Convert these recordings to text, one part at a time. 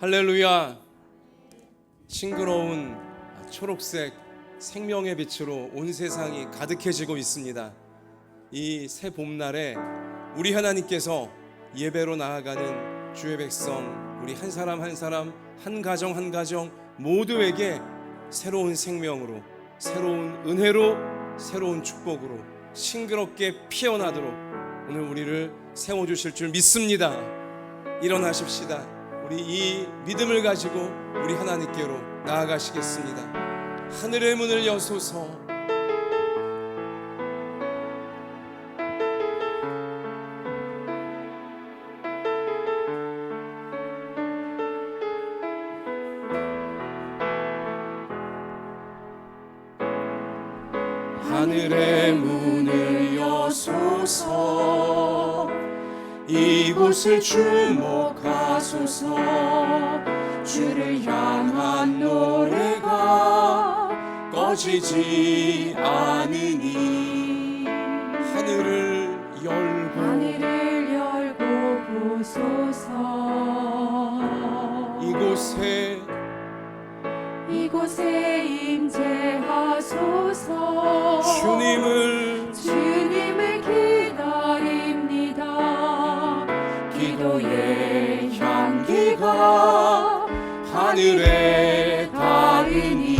할렐루야. 싱그러운 초록색 생명의 빛으로 온 세상이 가득해지고 있습니다. 이 새 봄날에 우리 하나님께서 예배로 나아가는 주의 백성, 우리 한 사람 한 사람, 한 가정 한 가정 모두에게 새로운 생명으로, 새로운 은혜로, 새로운 축복으로 싱그럽게 피어나도록 오늘 우리를 세워주실 줄 믿습니다. 일어나십시다. 우리 이 믿음을 가지고 우리 하나님께로 나아가시겠습니다. 하늘의 문을 여소서. 하늘의 문을 여소서. 이곳을 주목하소서. 주를 향한 노래가 꺼지지 않으니 하늘을 열고 보소서. 이곳에 임재하소서. 주님을 기다립니다. 기도의 향기가 하늘에 닿으니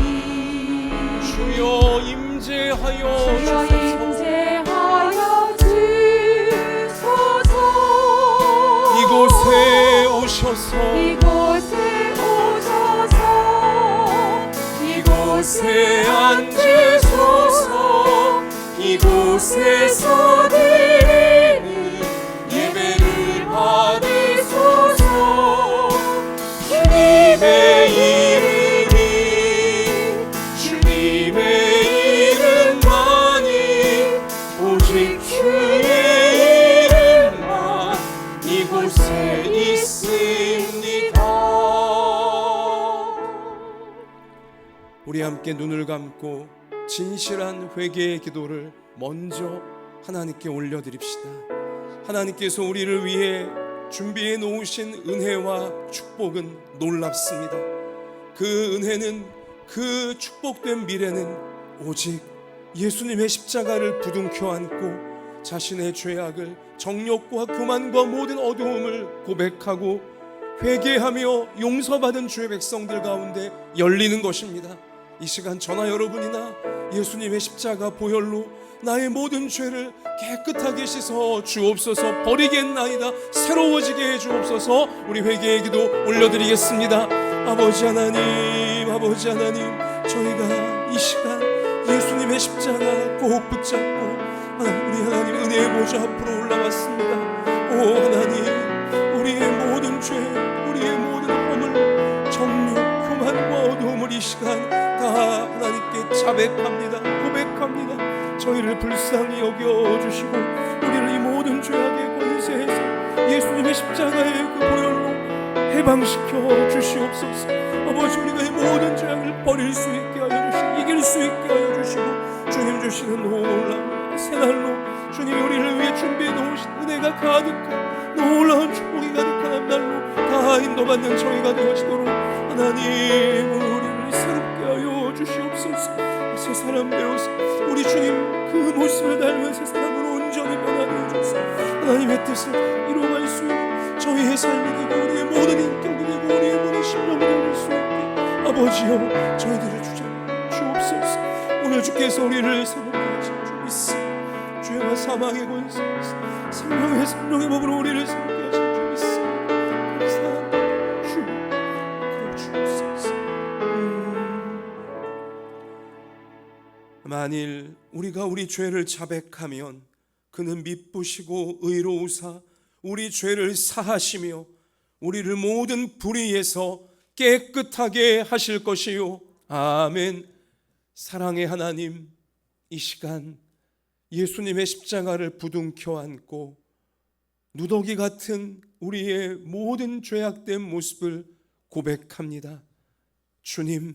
주여 임재하여 주소서. 이곳에 오셔서 이곳에 앉으소서. 이곳에서 드리는 예배를 받으소서. 주님의 이름만이 오직 주의 이름만 이곳에 있습니다. 우리 함께 눈을 감고 진실한 회개의 기도를 먼저 하나님께 올려드립시다. 하나님께서 우리를 위해 준비해 놓으신 은혜와 축복은 놀랍습니다. 그 은혜는, 그 축복된 미래는 오직 예수님의 십자가를 부둥켜 안고 자신의 죄악을, 정욕과 교만과 모든 어두움을 고백하고 회개하며 용서받은 주의 백성들 가운데 열리는 것입니다. 이 시간 저나 여러분이나 예수님의 십자가 보혈로 나의 모든 죄를 깨끗하게 씻어 주옵소서. 버리겠나이다 새로워지게 해 주옵소서. 우리 회개의 기도 올려드리겠습니다. 아버지 하나님, 저희가 이 시간 예수님의 십자가 꼭 붙잡고 우리 하나님 은혜의 보좌 앞으로 올라왔습니다. 오 하나님, 우리의 모든 죄, 우리의 모든 허물, 정욕, 교만과 어두움을 이 시간 다 하나님께 자백합니다. 고백합니다. 저희를 불쌍히 여겨주시고 우리를 이 모든 죄악의 권세에서 예수님의 십자가의 그 보혈로 해방시켜 주시옵소서. 아버지, 우리가 이 모든 죄악을 버릴 수 있게 하여 주시고 이길 수 있게 하여 주시고 주님 주시는 놀라운 새날로 주님이 우리를 위해 준비해 놓으신 은혜가 가득한 놀라운 축복이 가득한 한 날로 다 인도받는 저희가 되어지도록 하나님 우리를 새롭게 하여 주시옵소서. 새 사람 되어서 우리 주님 그 모습을 닮은 새 사람으로 온전히 변화되어 주소서. 하나님의 뜻을 이루어갈 수 있는 저희의 삶이 되고 우리의 모든 인격이 되고 우리의 모든 심령이 될 수 있게 아버지여 저희들을 주옵소서. 오늘 주께서 우리를 새롭게 하신 주 믿습니다. 죄와 사망의 권세에서 생명의 법으로 우리를 새롭게 하신 주 믿습니다. 감사합니다. 주 주옵소서. 만일 우리가 우리 죄를 자백하면 그는 미쁘시고 의로우사 우리 죄를 사하시며 우리를 모든 불의에서 깨끗하게 하실 것이요. 아멘. 사랑의 하나님, 이 시간 예수님의 십자가를 부둥켜 안고 누더기 같은 우리의 모든 죄악된 모습을 고백합니다. 주님,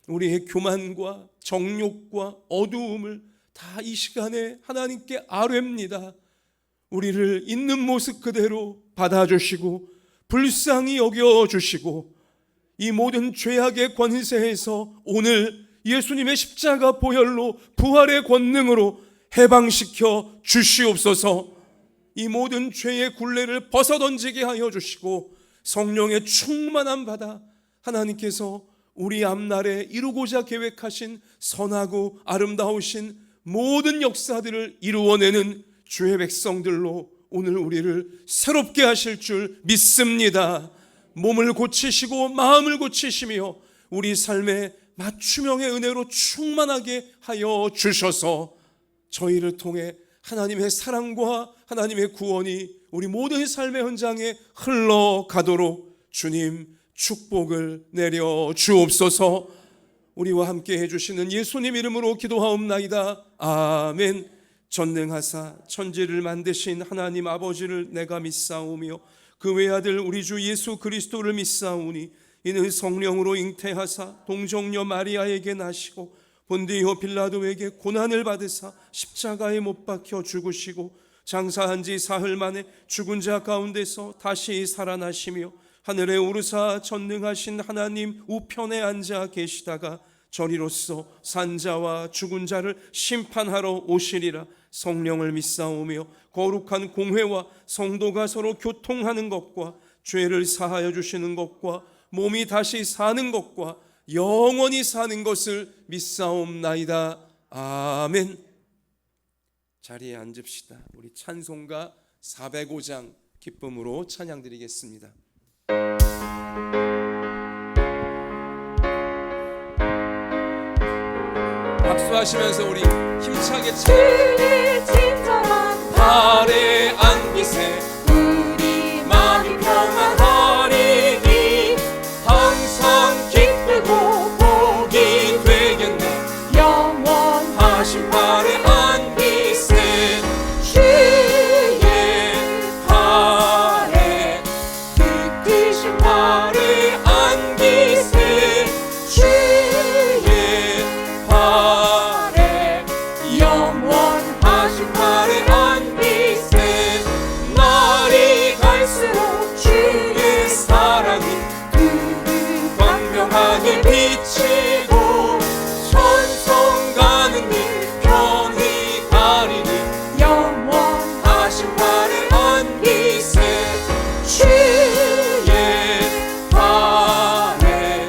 우리의 교만과 정욕과 어두움을 다 이 시간에 하나님께 아뢰입니다. 우리를 있는 모습 그대로 받아주시고 불쌍히 여겨주시고 이 모든 죄악의 권세에서 오늘 예수님의 십자가 보혈로 부활의 권능으로 해방시켜 주시옵소서. 이 모든 죄의 굴레를 벗어던지게 하여 주시고 성령의 충만함 받아 하나님께서 우리 앞날에 이루고자 계획하신 선하고 아름다우신 모든 역사들을 이루어내는 주의 백성들로 오늘 우리를 새롭게 하실 줄 믿습니다. 몸을 고치시고 마음을 고치시며 우리 삶에 맞춤형의 은혜로 충만하게 하여 주셔서 저희를 통해 하나님의 사랑과 하나님의 구원이 우리 모든 삶의 현장에 흘러가도록 주님 축복을 내려 주옵소서. 우리와 함께 해주시는 예수님 이름으로 기도하옵나이다. 아멘. 전능하사 천지를 만드신 하나님 아버지를 내가 믿사오며 그 외아들 우리 주 예수 그리스도를 믿사오니 이는 성령으로 잉태하사 동정녀 마리아에게 나시고 본디오 빌라도에게 고난을 받으사 십자가에 못 박혀 죽으시고 장사한 지 사흘 만에 죽은 자 가운데서 다시 살아나시며 하늘에 오르사 전능하신 하나님 우편에 앉아 계시다가 저리로서 산자와 죽은 자를 심판하러 오시리라. 성령을 믿사오며 거룩한 공회와 성도가 서로 교통하는 것과 죄를 사하여 주시는 것과 몸이 다시 사는 것과 영원히 사는 것을 믿사옵나이다. 아멘. 자리에 앉읍시다. 우리 찬송가 405장 기쁨으로 찬양드리겠습니다. 박수하시면서 우리 힘차게 주의 친절한 발에 안기세 우리 마음이 평안하리니 항상 기쁘고 복이 되겠네. 영원하신 발에 안기세 주의 발에 크신 발에 안기세 주의 발에 영원하신 발에 안기세 날이 갈수록 주의 사랑이 광명하게 비치고 천성 가는 길 편히 가리니 영원하신 발에 안기세 주의 발에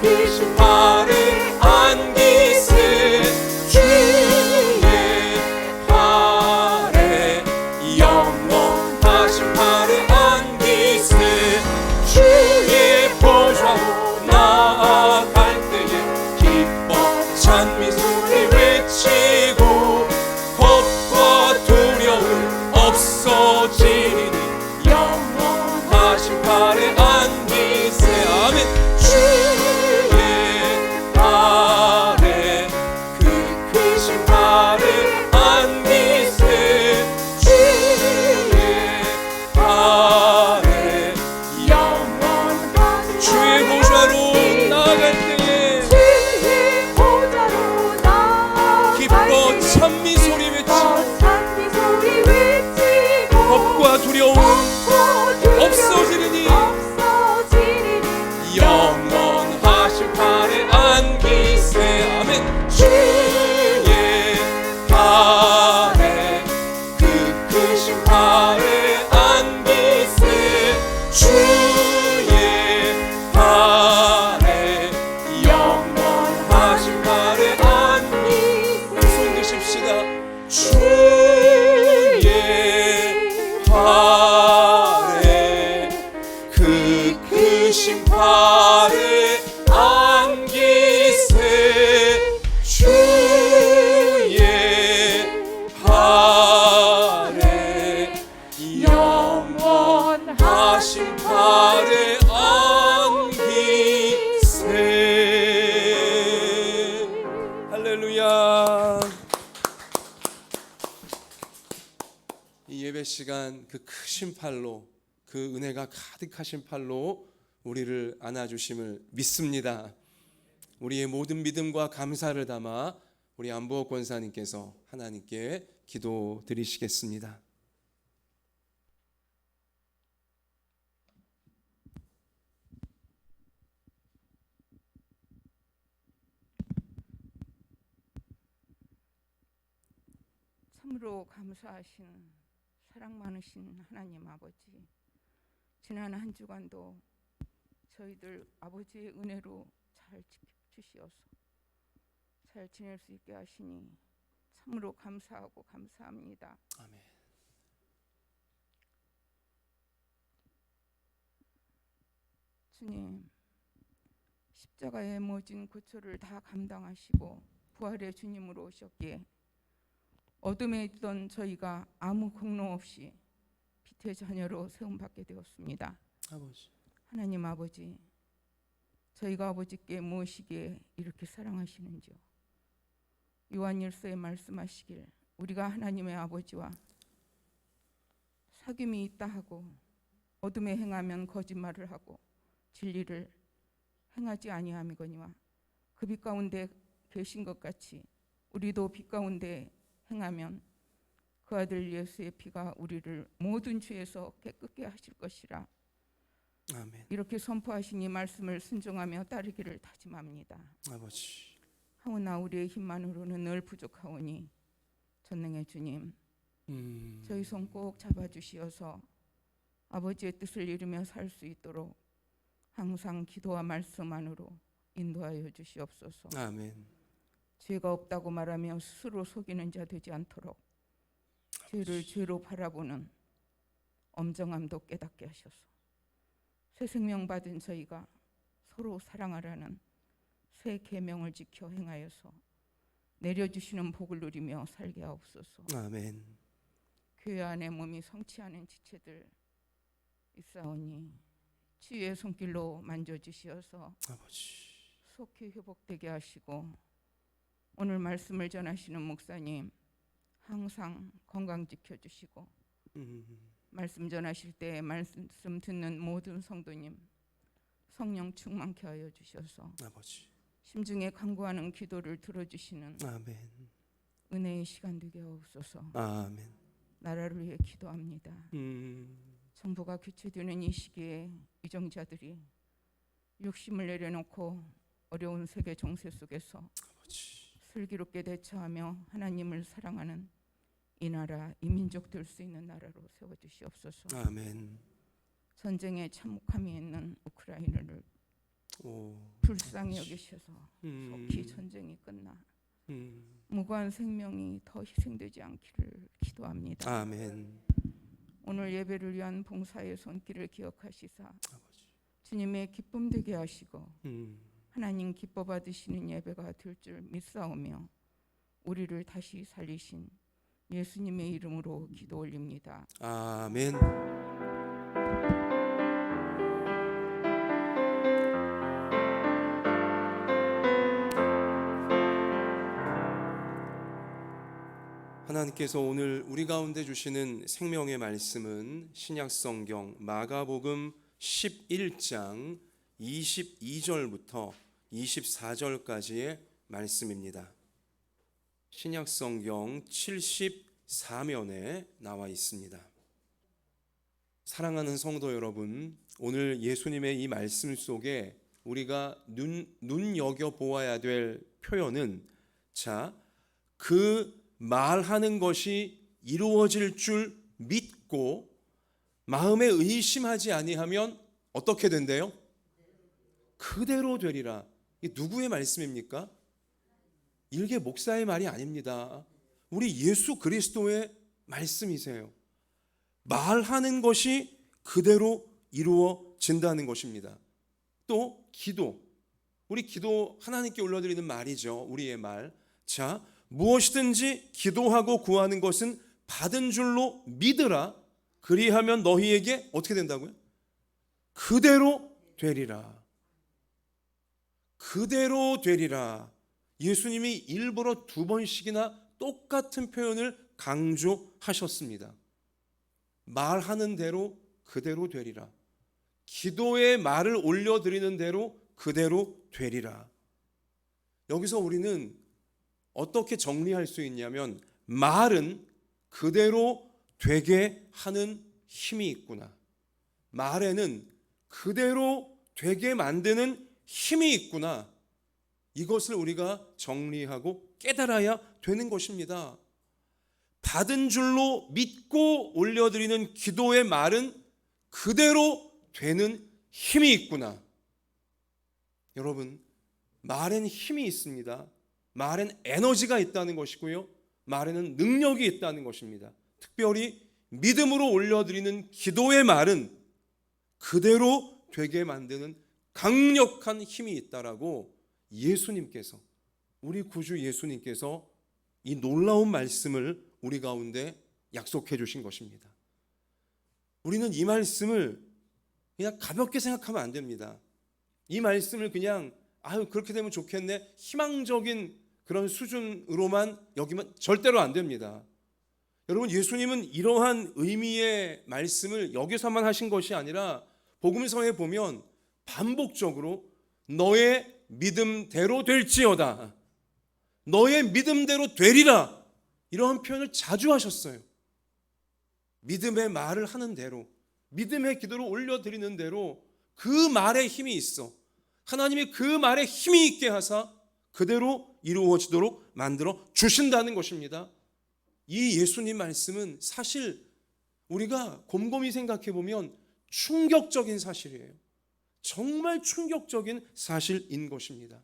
크신 발에 안기세 주의 발에 영원하신 발에 안기세 주의 보좌로 나아갈 때에 기뻐 찬미 소리 외치고 겁과 두려움 없어지리니 영원하신 발에 안기세 아멘. 주의 발에 크신 발에 안기세 주의 발에 영원하신 주의 보좌로 나아갈 때에 주의 보좌로 나아갈 기뻐 찬미 소리 외치고 찬미 소리 외치고 겁과 두려움 없어지리니 영원하신 발에 안기세 아멘. 주의 발에 크신 발에 안기세 주의 발에 영원하신 발에 안기세 손 드십시다. 주의 발에 크신 발에 안기세 주의 발에 영원하신 발에 안기세. 할렐루야. 이 예배 시간 그 크신 팔로 그 은혜가 가득하신 팔로 우리를 안아주심을 믿습니다. 우리의 모든 믿음과 감사를 담아 우리 안보호 권사님께서 하나님께 기도 드리시겠습니다. 참으로 감사하신 사랑 많으신 하나님 아버지, 지난 한 주간도 저희들 아버지의 은혜로 잘 지켜주시어서 잘 지낼 수 있게 하시니 참으로 감사하고 감사합니다. 아멘. 주님, 십자가의 모진 고초를 다 감당하시고 부활의 주님으로 오셨기에 어둠에 있던 저희가 아무 공로 없이 빛의 자녀로 세움받게 되었습니다. 아버지. 하나님 아버지, 저희가 아버지께 무엇이기에 이렇게 사랑하시는지요? 요한일서에 말씀하시길 우리가 하나님의 아버지와 사귐이 있다 하고 어둠에 행하면 거짓말을 하고 진리를 행하지 아니함이거니와 그 빛 가운데 계신 것 같이 우리도 빛 가운데 행하면 그 아들 예수의 피가 우리를 모든 죄에서 깨끗게 하실 것이라. 아멘. 이렇게 선포하신 이 말씀을 순종하며 따르기를 다짐합니다. 아버지. 하오나 우리의 힘만으로는 늘 부족하오니 전능의 주님, 저희 손 꼭 잡아주시어서 아버지의 뜻을 이루며 살 수 있도록 항상 기도와 말씀 안으로 인도하여 주시옵소서. 아멘. 죄가 없다고 말하며 스스로 속이는 자 되지 않도록 죄를 죄로 바라보는 엄정함도 깨닫게 하셔서 새 생명 받은 저희가 서로 사랑하라는 새 계명을 지켜 행하여서 내려주시는 복을 누리며 살게 하옵소서. 아멘. 교회 안에 몸이 성취하는 지체들 있사오니 치유의 손길로 만져주시어서 아버지. 속히 회복되게 하시고 오늘 말씀을 전하시는 목사님 항상 건강 지켜주시고 말씀 전하실 때 말씀 듣는 모든 성도님 성령 충만케 하여 주셔서 아버지. 심중에 간구하는 기도를 들어주시는 아멘. 은혜의 시간 되게 하옵소서. 아멘. 나라를 위해 기도합니다. 정부가 교체되는 이 시기에 이정자들이 욕심을 내려놓고 어려운 세계 정세 속에서 아버지. 슬기롭게 대처하며 하나님을 사랑하는 이 나라, 이 민족 될 수 있는 나라로 세워주시옵소서. 아멘. 전쟁에 참혹함이 있는 우크라이나를 오. 불쌍히 여기셔서 속히 전쟁이 끝나 무고한 생명이 더 희생되지 않기를 기도합니다. 아멘. 오늘 예배를 위한 봉사의 손길을 기억하시사 아버지. 주님의 기쁨 되게 하시고 음. 하나님 기뻐 받으시는 예배가 될 줄 믿사오며 우리를 다시 살리신 예수님의 이름으로 기도 올립니다. 아멘. 하나님께서 오늘 우리 가운데 주시는 생명의 말씀은 신약성경 마가복음 11장 22절부터 24절까지의 말씀입니다. 신약성경 74면에 나와 있습니다. 사랑하는 성도 여러분, 오늘 예수님의 이 말씀 속에 우리가 눈여겨 보아야 될 표현은 그 말하는 것이 이루어질 줄 믿고 마음에 의심하지 아니하면 어떻게 된대요? 그대로 되리라. 이게 누구의 말씀입니까? 일개 목사의 말이 아닙니다. 우리 예수 그리스도의 말씀이세요. 말하는 것이 그대로 이루어진다는 것입니다. 또 기도, 우리 기도 하나님께 올려드리는 말이죠. 우리의 말. 무엇이든지 기도하고 구하는 것은 받은 줄로 믿으라. 그리하면 너희에게 어떻게 된다고요? 그대로 되리라. 그대로 되리라. 예수님이 일부러 2번씩이나 똑같은 표현을 강조하셨습니다. 말하는 대로 그대로 되리라. 기도의 말을 올려드리는 대로 그대로 되리라. 여기서 우리는 어떻게 정리할 수 있냐면 말은 그대로 되게 하는 힘이 있구나. 말에는 그대로 되게 만드는 힘이 있구나. 이것을 우리가 정리하고 깨달아야 되는 것입니다. 받은 줄로 믿고 올려드리는 기도의 말은 그대로 되는 힘이 있구나. 여러분, 말엔 힘이 있습니다. 말엔 에너지가 있다는 것이고요, 말에는 능력이 있다는 것입니다. 특별히 믿음으로 올려드리는 기도의 말은 그대로 되게 만드는 강력한 힘이 있다라고 예수님께서, 우리 구주 예수님께서 이 놀라운 말씀을 우리 가운데 약속해 주신 것입니다. 우리는 이 말씀을 그냥 가볍게 생각하면 안 됩니다. 이 말씀을 그냥 그렇게 되면 좋겠네, 희망적인 그런 수준으로만 여기면 절대로 안 됩니다. 여러분, 예수님은 이러한 의미의 말씀을 여기서만 하신 것이 아니라 복음서에 보면 반복적으로 너의 믿음대로 될지어다, 너의 믿음대로 되리라, 이러한 표현을 자주 하셨어요. 믿음의 말을 하는 대로, 믿음의 기도를 올려드리는 대로 그 말에 힘이 있어. 하나님이 그 말에 힘이 있게 하사 그대로 이루어지도록 만들어 주신다는 것입니다. 이 예수님 말씀은 사실 우리가 곰곰이 생각해 보면 충격적인 사실이에요. 정말 충격적인 사실인 것입니다.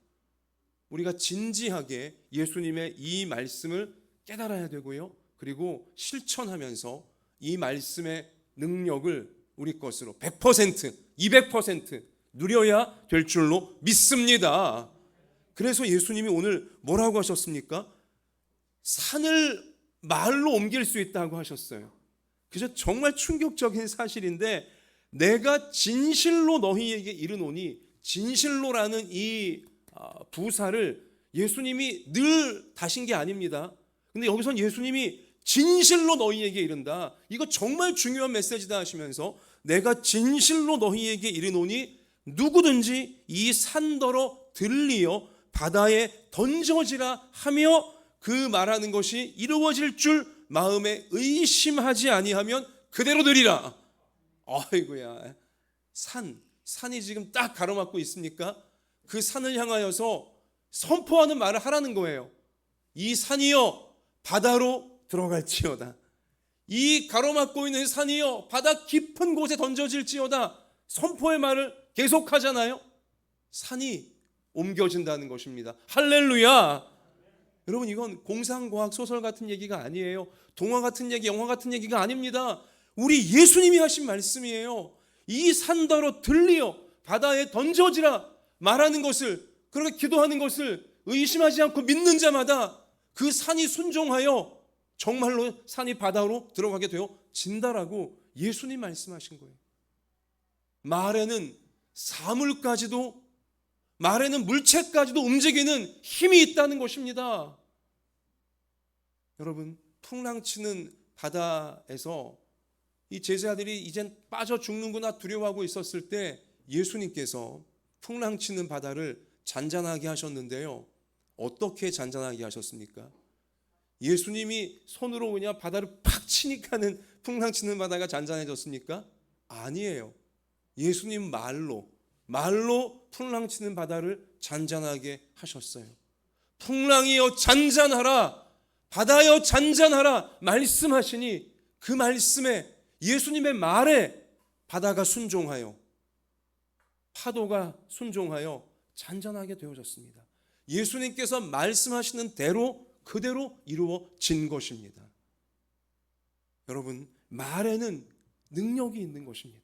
우리가 진지하게 예수님의 이 말씀을 깨달아야 되고요, 그리고 실천하면서 이 말씀의 능력을 우리 것으로 100%, 200% 누려야 될 줄로 믿습니다. 그래서 예수님이 오늘 뭐라고 하셨습니까? 산을 말로 옮길 수 있다고 하셨어요. 그래서 정말 충격적인 사실인데, 내가 진실로 너희에게 이르노니, 진실로라는 이 부사를 예수님이 늘 다신 게 아닙니다. 근데 여기선 예수님이 진실로 너희에게 이른다, 이거 정말 중요한 메시지다 하시면서 내가 진실로 너희에게 이르노니 누구든지 이 산더러 들리어 바다에 던져지라 하며 그 말하는 것이 이루어질 줄 마음에 의심하지 아니하면 그대로 되리라. 아이고야, 산이 지금 딱 가로막고 있습니까? 그 산을 향하여서 선포하는 말을 하라는 거예요. 이 산이여 바다로 들어갈지어다, 이 가로막고 있는 산이여 바다 깊은 곳에 던져질지어다, 선포의 말을 계속하잖아요. 산이 옮겨진다는 것입니다. 할렐루야. 여러분, 이건 공상과학 소설 같은 얘기가 아니에요. 동화 같은 얘기, 영화 같은 얘기가 아닙니다. 우리 예수님이 하신 말씀이에요. 이 산더러 들리어 바다에 던져지라 말하는 것을, 그렇게 기도하는 것을 의심하지 않고 믿는 자마다 그 산이 순종하여 정말로 산이 바다로 들어가게 되어 진다라고 예수님 말씀하신 거예요. 말에는 사물까지도, 말에는 물체까지도 움직이는 힘이 있다는 것입니다. 여러분, 풍랑치는 바다에서 이 제자들이 이젠 빠져 죽는구나 두려워하고 있었을 때 예수님께서 풍랑치는 바다를 잔잔하게 하셨는데요, 어떻게 잔잔하게 하셨습니까? 예수님이 손으로 그냥 바다를 팍 치니까는 풍랑치는 바다가 잔잔해졌습니까? 아니에요. 예수님 말로 풍랑치는 바다를 잔잔하게 하셨어요. 풍랑이여 잔잔하라, 바다여 잔잔하라 말씀하시니 그 말씀에, 예수님의 말에 바다가 순종하여, 파도가 순종하여 잔잔하게 되어졌습니다. 예수님께서 말씀하시는 대로 그대로 이루어진 것입니다. 여러분, 말에는 능력이 있는 것입니다.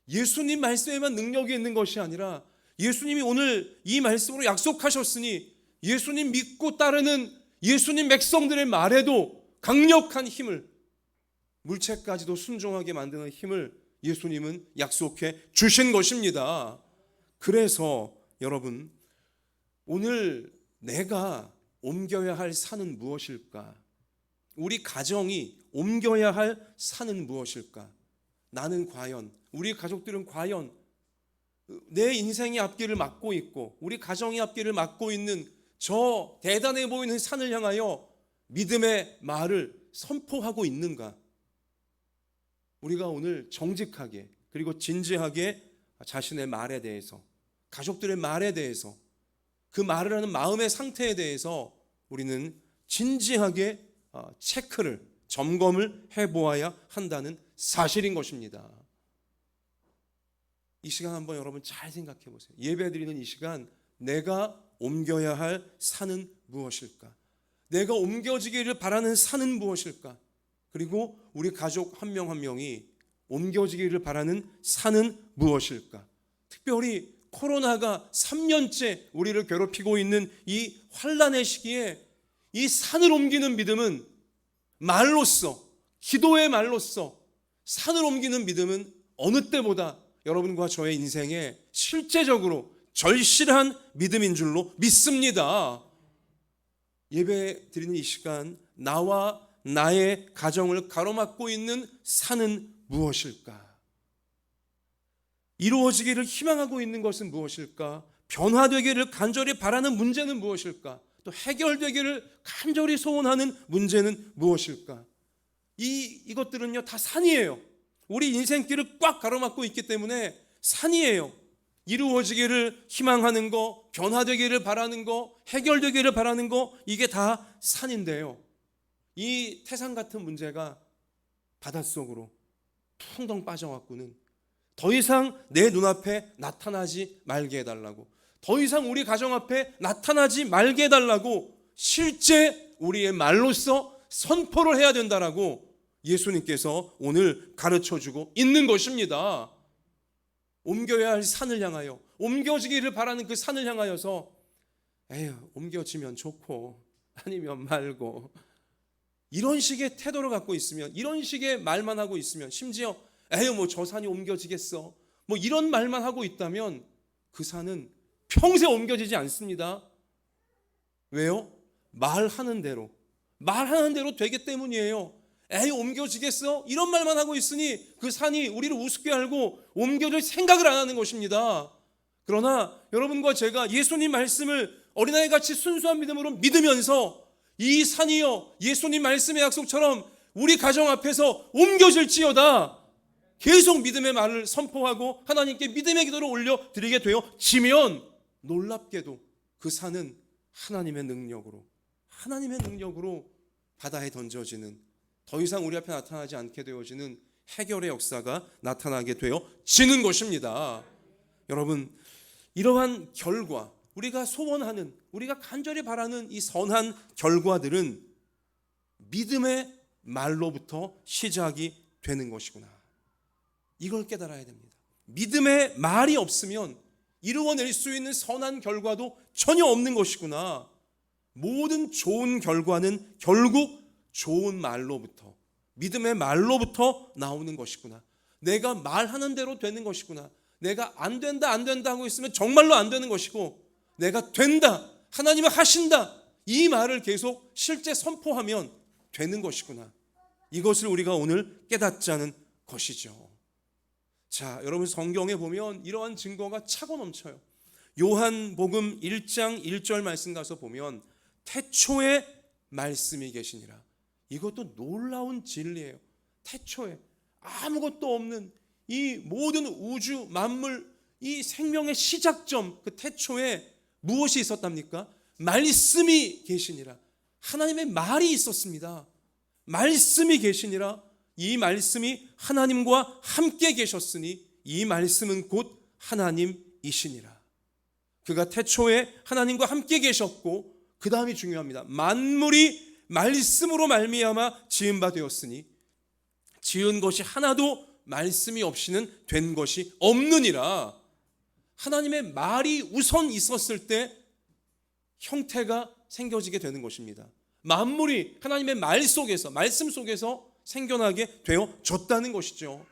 예수님 말씀에만 능력이 있는 것이 아니라 예수님이 오늘 이 말씀으로 약속하셨으니 예수님 믿고 따르는 예수님 백성들의 말에도 강력한 힘을, 물체까지도 순종하게 만드는 힘을 예수님은 약속해 주신 것입니다. 그래서 여러분, 오늘 내가 옮겨야 할 산은 무엇일까? 우리 가정이 옮겨야 할 산은 무엇일까? 나는 과연, 우리 가족들은 과연 내 인생의 앞길을 막고 있고 우리 가정의 앞길을 막고 있는 저 대단해 보이는 산을 향하여 믿음의 말을 선포하고 있는가? 우리가 오늘 정직하게, 그리고 진지하게 자신의 말에 대해서, 가족들의 말에 대해서, 그 말을 하는 마음의 상태에 대해서 우리는 진지하게 체크를, 점검을 해보아야 한다는 사실인 것입니다. 이 시간 한번 여러분 잘 생각해 보세요. 예배드리는 이 시간, 내가 옮겨야 할 산은 무엇일까? 내가 옮겨지기를 바라는 산은 무엇일까? 그리고 우리 가족 한 명 한 명이 옮겨지기를 바라는 산은 무엇일까? 특별히 코로나가 3년째 우리를 괴롭히고 있는 이 환난의 시기에 이 산을 옮기는 믿음은 말로써, 기도의 말로써 산을 옮기는 믿음은 어느 때보다 여러분과 저의 인생에 실제적으로 절실한 믿음인 줄로 믿습니다. 예배 드리는 이 시간, 나와 나의 가정을 가로막고 있는 산은 무엇일까? 이루어지기를 희망하고 있는 것은 무엇일까? 변화되기를 간절히 바라는 문제는 무엇일까? 또 해결되기를 간절히 소원하는 문제는 무엇일까? 이것들은요 다 산이에요. 우리 인생길을 꽉 가로막고 있기 때문에 산이에요. 이루어지기를 희망하는 거, 변화되기를 바라는 거, 해결되기를 바라는 거, 이게 다 산인데요, 이 태산 같은 문제가 바닷속으로 퉁덩 빠져갖고는 더 이상 내 눈앞에 나타나지 말게 해달라고, 더 이상 우리 가정 앞에 나타나지 말게 해달라고 실제 우리의 말로써 선포를 해야 된다라고 예수님께서 오늘 가르쳐주고 있는 것입니다. 옮겨야 할 산을 향하여, 옮겨지기를 바라는 그 산을 향하여서 에휴 옮겨지면 좋고 아니면 말고, 이런 식의 태도를 갖고 있으면, 이런 식의 말만 하고 있으면, 심지어 에휴 뭐 저 산이 옮겨지겠어 뭐 이런 말만 하고 있다면 그 산은 평생 옮겨지지 않습니다. 왜요? 말하는 대로 되기 때문이에요. 에이 옮겨지겠어? 이런 말만 하고 있으니 그 산이 우리를 우습게 알고 옮겨질 생각을 안 하는 것입니다. 그러나 여러분과 제가 예수님 말씀을 어린아이같이 순수한 믿음으로 믿으면서 이 산이요 예수님 말씀의 약속처럼 우리 가정 앞에서 옮겨질지어다 계속 믿음의 말을 선포하고 하나님께 믿음의 기도를 올려드리게 되어지면 놀랍게도 그 산은 하나님의 능력으로 바다에 던져지는, 더 이상 우리 앞에 나타나지 않게 되어지는 해결의 역사가 나타나게 되어지는 것입니다. 여러분, 이러한 결과, 우리가 소원하는, 우리가 간절히 바라는 이 선한 결과들은 믿음의 말로부터 시작이 되는 것이구나, 이걸 깨달아야 됩니다. 믿음의 말이 없으면 이루어낼 수 있는 선한 결과도 전혀 없는 것이구나. 모든 좋은 결과는 결국 좋은 말로부터, 믿음의 말로부터 나오는 것이구나. 내가 말하는 대로 되는 것이구나. 내가 안 된다 하고 있으면 정말로 안 되는 것이고, 내가 된다, 하나님은 하신다, 이 말을 계속 실제 선포하면 되는 것이구나. 이것을 우리가 오늘 깨닫자는 것이죠. 자, 여러분 성경에 보면 이러한 증거가 차고 넘쳐요. 요한복음 1장 1절 말씀 가서 보면 태초에 말씀이 계시니라. 이것도 놀라운 진리예요. 태초에 아무것도 없는 이 모든 우주 만물, 이 생명의 시작점, 그 태초에 무엇이 있었답니까? 말씀이 계시니라. 하나님의 말이 있었습니다. 말씀이 계시니라. 이 말씀이 하나님과 함께 계셨으니 이 말씀은 곧 하나님이시니라. 그가 태초에 하나님과 함께 계셨고, 그 다음이 중요합니다. 만물이 말씀으로 말미암아 지은 바 되었으니 지은 것이 하나도 말씀이 없이는 된 것이 없느니라. 하나님의 말이 우선 있었을 때 형태가 생겨지게 되는 것입니다. 만물이 하나님의 말 속에서, 말씀 속에서 생겨나게 되어졌다는 것이죠.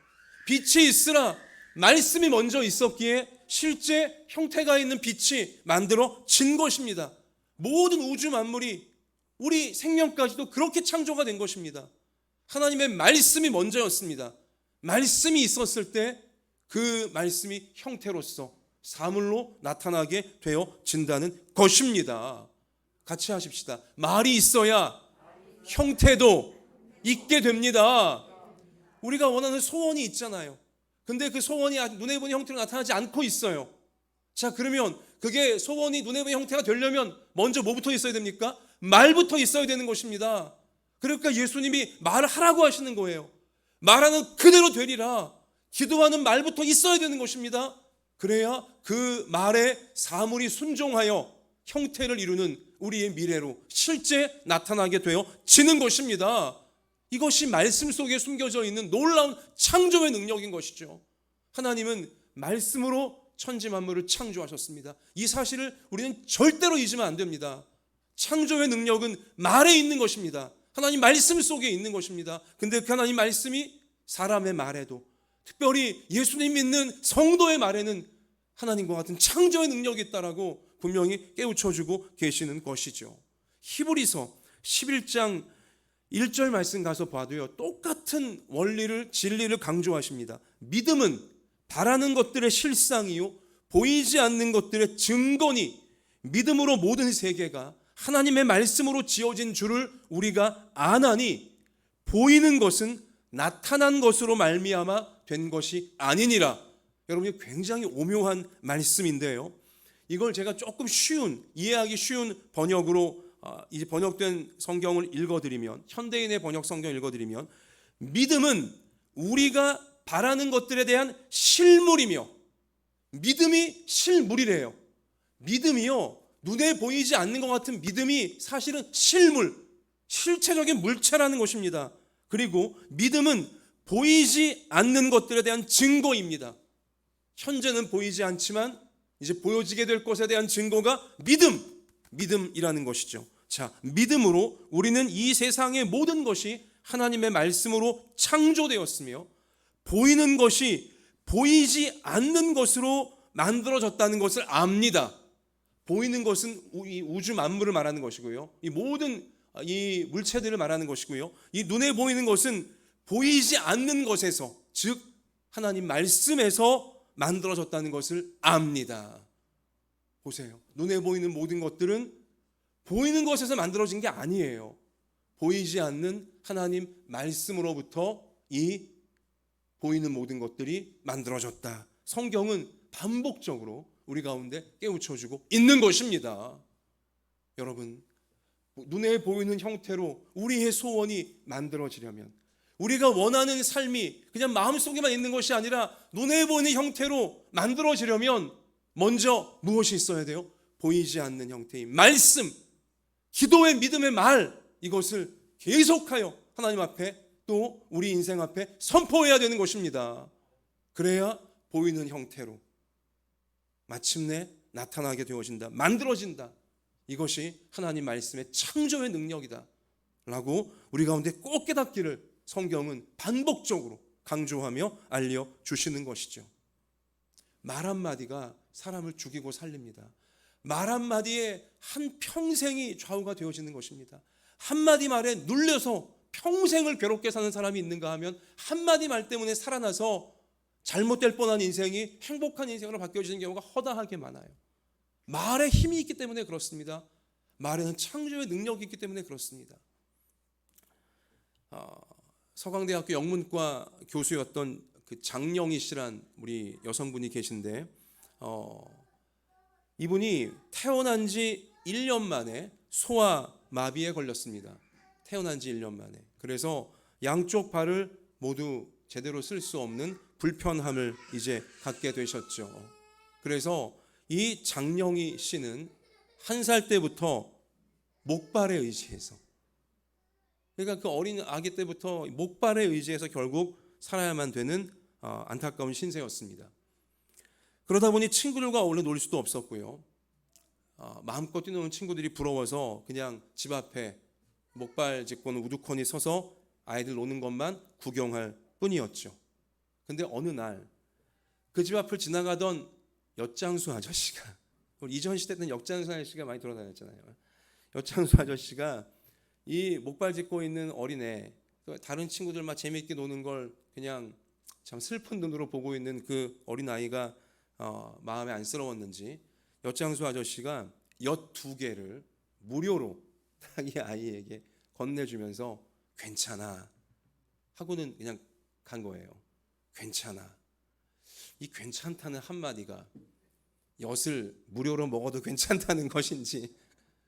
빛이 있으라. 말씀이 먼저 있었기에 실제 형태가 있는 빛이 만들어진 것입니다. 모든 우주 만물이, 우리 생명까지도 그렇게 창조가 된 것입니다. 하나님의 말씀이 먼저였습니다. 말씀이 있었을 때 그 말씀이 형태로서 사물로 나타나게 되어진다는 것입니다. 같이 하십시다. 말이 있어야 형태도 있게 됩니다. 우리가 원하는 소원이 있잖아요. 근데 그 소원이 눈에 보이는 형태로 나타나지 않고 있어요. 자, 그러면 그게 소원이 눈에 보이는 형태가 되려면 먼저 뭐부터 있어야 됩니까? 말부터 있어야 되는 것입니다. 그러니까 예수님이 말하라고 하시는 거예요. 말하는 그대로 되리라. 기도하는 말부터 있어야 되는 것입니다. 그래야 그 말에 사물이 순종하여 형태를 이루는 우리의 미래로 실제 나타나게 되어지는 것입니다. 이것이 말씀 속에 숨겨져 있는 놀라운 창조의 능력인 것이죠. 하나님은 말씀으로 천지 만물을 창조하셨습니다. 이 사실을 우리는 절대로 잊으면 안 됩니다. 창조의 능력은 말에 있는 것입니다. 하나님 말씀 속에 있는 것입니다. 근데 그 하나님 말씀이 사람의 말에도, 특별히 예수님 믿는 성도의 말에는 하나님과 같은 창조의 능력이 있다라고 분명히 깨우쳐주고 계시는 것이죠. 히브리서 11장 1절 말씀 가서 봐도요, 똑같은 원리를, 진리를 강조하십니다. 믿음은 바라는 것들의 실상이요 보이지 않는 것들의 증거니 믿음으로 모든 세계가 하나님의 말씀으로 지어진 줄을 우리가 아나니 보이는 것은 나타난 것으로 말미암아 된 것이 아니니라. 여러분, 굉장히 오묘한 말씀인데요, 이걸 제가 조금 쉬운, 이해하기 쉬운 번역으로 이제 번역된 성경을 읽어드리면, 현대인의 번역 성경을 읽어드리면, 믿음은 우리가 바라는 것들에 대한 실물이며, 믿음이 실물이래요. 믿음이요, 눈에 보이지 않는 것 같은 믿음이 사실은 실물, 실체적인 물체라는 것입니다. 그리고 믿음은 보이지 않는 것들에 대한 증거입니다. 현재는 보이지 않지만 이제 보여지게 될 것에 대한 증거가 믿음이라는 것이죠. 자, 믿음으로 우리는 이 세상의 모든 것이 하나님의 말씀으로 창조되었으며 보이는 것이 보이지 않는 것으로 만들어졌다는 것을 압니다. 보이는 것은 이 우주 만물을 말하는 것이고요, 이 모든 이 물체들을 말하는 것이고요, 이 눈에 보이는 것은 보이지 않는 것에서, 즉 하나님 말씀에서 만들어졌다는 것을 압니다. 보세요. 눈에 보이는 모든 것들은 보이는 것에서 만들어진 게 아니에요. 보이지 않는 하나님 말씀으로부터 이 보이는 모든 것들이 만들어졌다. 성경은 반복적으로 우리 가운데 깨우쳐주고 있는 것입니다. 여러분, 눈에 보이는 형태로 우리의 소원이 만들어지려면, 우리가 원하는 삶이 그냥 마음속에만 있는 것이 아니라 눈에 보이는 형태로 만들어지려면 먼저 무엇이 있어야 돼요? 보이지 않는 형태인 말씀, 기도의 믿음의 말, 이것을 계속하여 하나님 앞에 또 우리 인생 앞에 선포해야 되는 것입니다. 그래야 보이는 형태로 마침내 나타나게 되어진다, 만들어진다. 이것이 하나님 말씀의 창조의 능력이다 라고 우리 가운데 꼭 깨닫기를 성경은 반복적으로 강조하며 알려주시는 것이죠. 말 한마디가 사람을 죽이고 살립니다. 말 한마디에 한 평생이 좌우가 되어지는 것입니다. 한마디 말에 눌려서 평생을 괴롭게 사는 사람이 있는가 하면 한마디 말 때문에 살아나서 잘못될 뻔한 인생이 행복한 인생으로 바뀌어지는 경우가 허다하게 많아요. 말에 힘이 있기 때문에 그렇습니다. 말에는 창조의 능력이 있기 때문에 그렇습니다. 서강대학교 영문과 교수였던 그 장영희 씨란 우리 여성분이 계신데, 이분이 태어난 지 1년 만에 소아마비에 걸렸습니다. 태어난 지 1년 만에. 그래서 양쪽 발을 모두 제대로 쓸 수 없는 불편함을 이제 갖게 되셨죠. 그래서 이 장영희 씨는 1살 때부터 목발에 의지해서, 그러니까 그 어린 아기 때부터 목발에 의지해서 결국 살아야만 되는 안타까운 신세였습니다. 그러다 보니 친구들과 원래 놀 수도 없었고요, 마음껏 뛰노는 친구들이 부러워서 그냥 집 앞에 목발 짚고는 우두커니 서서 아이들 노는 것만 구경할 뿐이었죠. 근데 어느 날 그 집 앞을 지나가던 엿장수 아저씨가, 우리 이전 시대 때는 엿장수 아저씨가 많이 돌아다녔잖아요. 엿장수 아저씨가 이 목발 짚고 있는 어린애, 다른 친구들 막 재미있게 노는 걸 그냥 참 슬픈 눈으로 보고 있는 그 어린아이가 마음에 안쓰러웠는지 엿장수 아저씨가 엿 2개를 무료로 이 아이에게 건네주면서 괜찮아 하고는 그냥 간 거예요. 괜찮아. 이 괜찮다는 한마디가 엿을 무료로 먹어도 괜찮다는 것인지,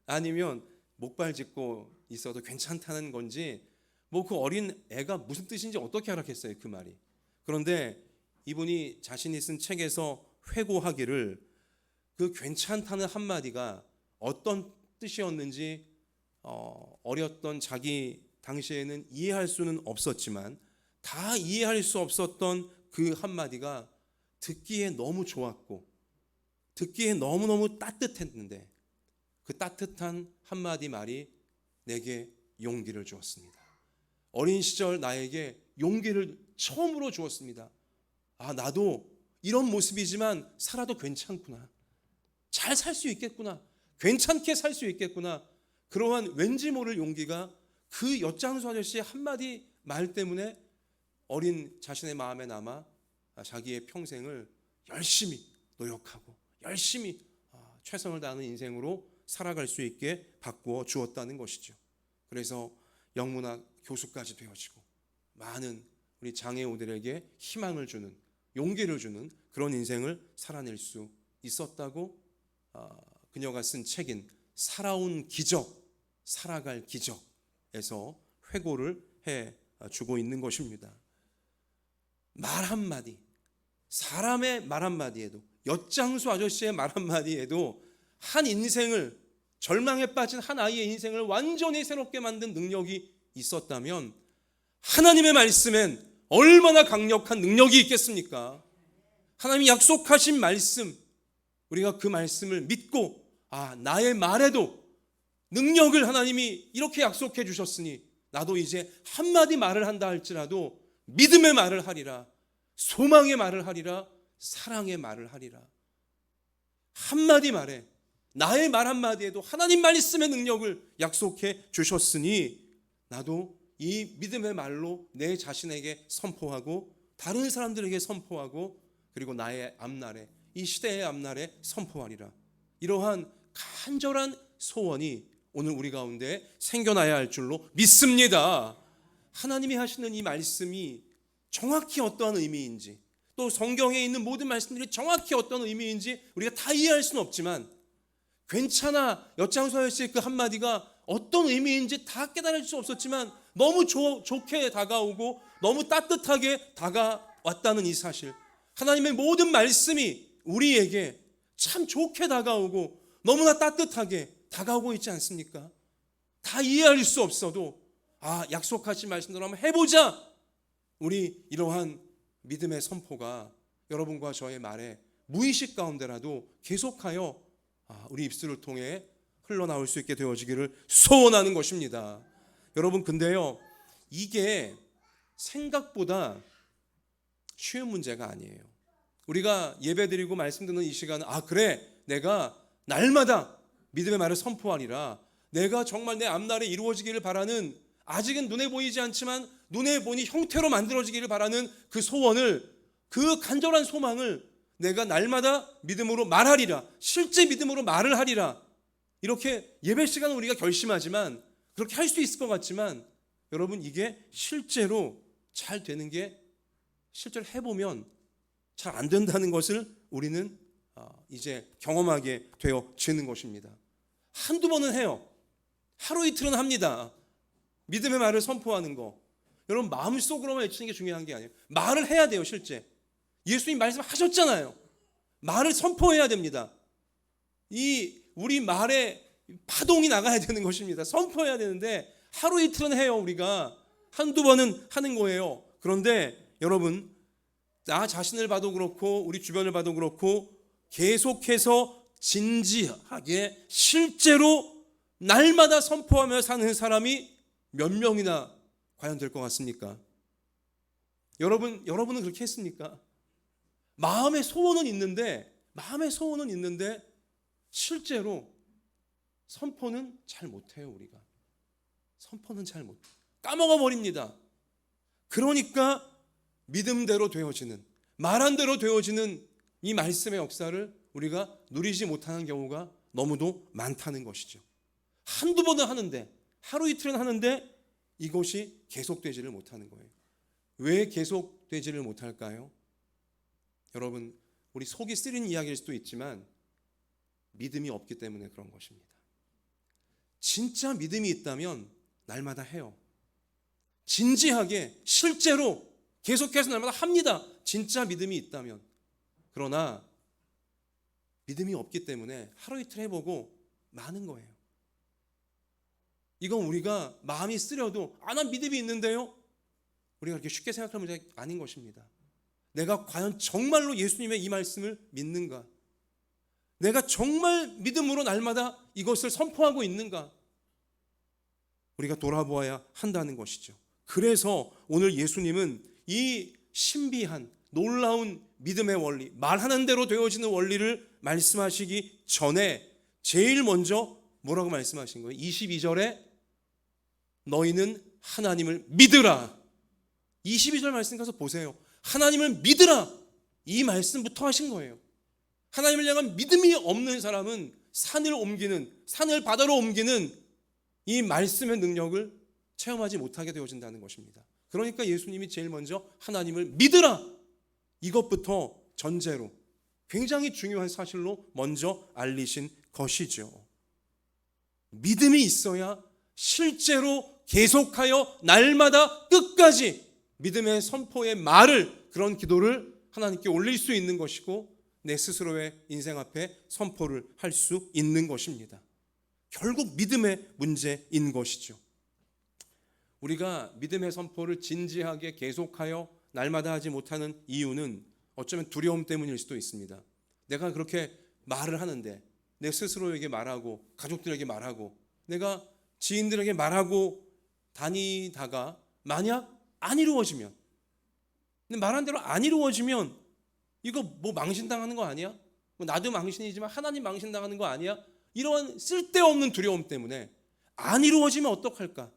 아니면 목발 짚고 있어도 괜찮다는 건지 뭐 그 어린 애가 무슨 뜻인지 어떻게 알았겠어요, 그 말이. 그런데 이분이 자신이 쓴 책에서 회고하기를 그 괜찮다는 한마디가 어떤 뜻이었는지 어렸던 자기 당시에는 이해할 수는 없었지만 다 이해할 수 없었던 그 한마디가 듣기에 너무 좋았고 듣기에 너무너무 따뜻했는데 그 따뜻한 한마디 말이 내게 용기를 주었습니다. 어린 시절 나에게 용기를 처음으로 주었습니다. 아, 나도 이런 모습이지만 살아도 괜찮구나. 잘 살 수 있겠구나. 괜찮게 살 수 있겠구나. 그러한 왠지 모를 용기가 그 엿장수 아저씨의 한마디 말 때문에 어린 자신의 마음에 남아 자기의 평생을 열심히 노력하고 열심히 최선을 다하는 인생으로 살아갈 수 있게 바꾸어 주었다는 것이죠. 그래서 영문학 교수까지 되어지고 많은 우리 장애우들에게 희망을 주는, 용기를 주는 그런 인생을 살아낼 수 있었다고 그녀가 쓴 책인 살아온 기적, 살아갈 기적에서 회고를 해주고 있는 것입니다. 말 한마디, 사람의 말 한마디에도, 엿장수 아저씨의 말 한마디에도 한 인생을, 절망에 빠진 한 아이의 인생을 완전히 새롭게 만든 능력이 있었다면 하나님의 말씀엔 얼마나 강력한 능력이 있겠습니까? 하나님이 약속하신 말씀, 우리가 그 말씀을 믿고 나의 말에도 능력을 하나님이 이렇게 약속해 주셨으니 나도 이제 한마디 말을 한다 할지라도 믿음의 말을 하리라, 소망의 말을 하리라, 사랑의 말을 하리라. 한마디 말에, 나의 말 한마디에도 하나님 말씀의 능력을 약속해 주셨으니 나도 이 믿음의 말로 내 자신에게 선포하고 다른 사람들에게 선포하고 그리고 나의 앞날에, 이 시대의 앞날에 선포하리라. 이러한 간절한 소원이 오늘 우리 가운데 생겨나야 할 줄로 믿습니다. 하나님이 하시는 이 말씀이 정확히 어떠한 의미인지, 또 성경에 있는 모든 말씀들이 정확히 어떤 의미인지 우리가 다 이해할 수는 없지만 괜찮아, 엿장수 아저씨의 그 한마디가 어떤 의미인지 다 깨달을 수 없었지만 너무 좋게 다가오고 너무 따뜻하게 다가왔다는 이 사실, 하나님의 모든 말씀이 우리에게 참 좋게 다가오고 너무나 따뜻하게 다가오고 있지 않습니까? 다 이해할 수 없어도 약속하신 말씀대로 한번 해보자. 우리 이러한 믿음의 선포가 여러분과 저의 말에 무의식 가운데라도 계속하여 우리 입술을 통해 흘러나올 수 있게 되어지기를 소원하는 것입니다. 여러분, 근데요, 이게 생각보다 쉬운 문제가 아니에요. 우리가 예배드리고 말씀 듣는 이 시간은 그래, 내가 날마다 믿음의 말을 선포하리라, 내가 정말 내 앞날에 이루어지기를 바라는, 아직은 눈에 보이지 않지만 눈에 보니 형태로 만들어지기를 바라는 그 소원을, 그 간절한 소망을 내가 날마다 믿음으로 말하리라, 실제 믿음으로 말을 하리라. 이렇게 예배 시간은 우리가 결심하지만, 그렇게 할 수 있을 것 같지만 여러분, 이게 실제로 잘 되는 게 실제로 해보면 잘 안 된다는 것을 우리는 이제 경험하게 되어지는 것입니다. 한두 번은 해요. 하루 이틀은 합니다. 믿음의 말을 선포하는 거, 여러분 마음속으로만 외치는 게 중요한 게 아니에요. 말을 해야 돼요. 실제 예수님 말씀하셨잖아요. 말을 선포해야 됩니다. 이 우리 말에 파동이 나가야 되는 것입니다. 선포해야 되는데 하루 이틀은 해요. 우리가 한두 번은 하는 거예요. 그런데 여러분, 나 자신을 봐도 그렇고 우리 주변을 봐도 그렇고 계속해서 진지하게 실제로 날마다 선포하며 사는 사람이 몇 명이나 과연 될 것 같습니까? 여러분은 그렇게 했습니까? 마음의 소원은 있는데 실제로 선포는 잘 못해요. 우리가 선포는 잘 못해요. 까먹어 버립니다. 그러니까 믿음대로 되어지는, 말한 대로 되어지는 이 말씀의 역사를 우리가 누리지 못하는 경우가 너무도 많다는 것이죠. 한두 번은 하는데, 하루 이틀은 하는데 이것이 계속되지를 못하는 거예요. 왜 계속되지를 못할까요? 여러분, 우리 속이 쓰린 이야기일 수도 있지만 믿음이 없기 때문에 그런 것입니다. 진짜 믿음이 있다면 날마다 해요. 진지하게 실제로 계속해서 날마다 합니다. 진짜 믿음이 있다면. 그러나 믿음이 없기 때문에 하루 이틀 해보고 마는 거예요. 이건 우리가 마음이 쓰려도 난 믿음이 있는데요, 우리가 그렇게 쉽게 생각할 문제가 아닌 것입니다. 내가 과연 정말로 예수님의 이 말씀을 믿는가? 내가 정말 믿음으로 날마다 이것을 선포하고 있는가? 우리가 돌아보아야 한다는 것이죠. 그래서 오늘 예수님은 이 신비한 놀라운 믿음의 원리, 말하는 대로 되어지는 원리를 말씀하시기 전에 제일 먼저 뭐라고 말씀하신 거예요? 22절에 너희는 하나님을 믿으라. 22절 말씀 가서 보세요. 하나님을 믿으라, 이 말씀부터 하신 거예요. 하나님을 향한 믿음이 없는 사람은 산을 바다로 옮기는 이 말씀의 능력을 체험하지 못하게 되어진다는 것입니다. 그러니까 예수님이 제일 먼저 하나님을 믿으라, 이것부터 전제로 굉장히 중요한 사실로 먼저 알리신 것이죠. 믿음이 있어야 실제로 계속하여 날마다 끝까지 믿음의 선포의 말을, 그런 기도를 하나님께 올릴 수 있는 것이고 내 스스로의 인생 앞에 선포를 할 수 있는 것입니다. 결국 믿음의 문제인 것이죠. 우리가 믿음의 선포를 진지하게 계속하여 날마다 하지 못하는 이유는 어쩌면 두려움 때문일 수도 있습니다. 내가 그렇게 말을 하는데, 내 스스로에게 말하고 가족들에게 말하고 내가 지인들에게 말하고 다니다가 만약 안 이루어지면, 근데 말한 대로 안 이루어지면 이거 뭐 망신당하는 거 아니야? 나도 망신이지만 하나님 망신당하는 거 아니야? 이러한 쓸데없는 두려움 때문에, 안 이루어지면 어떡할까?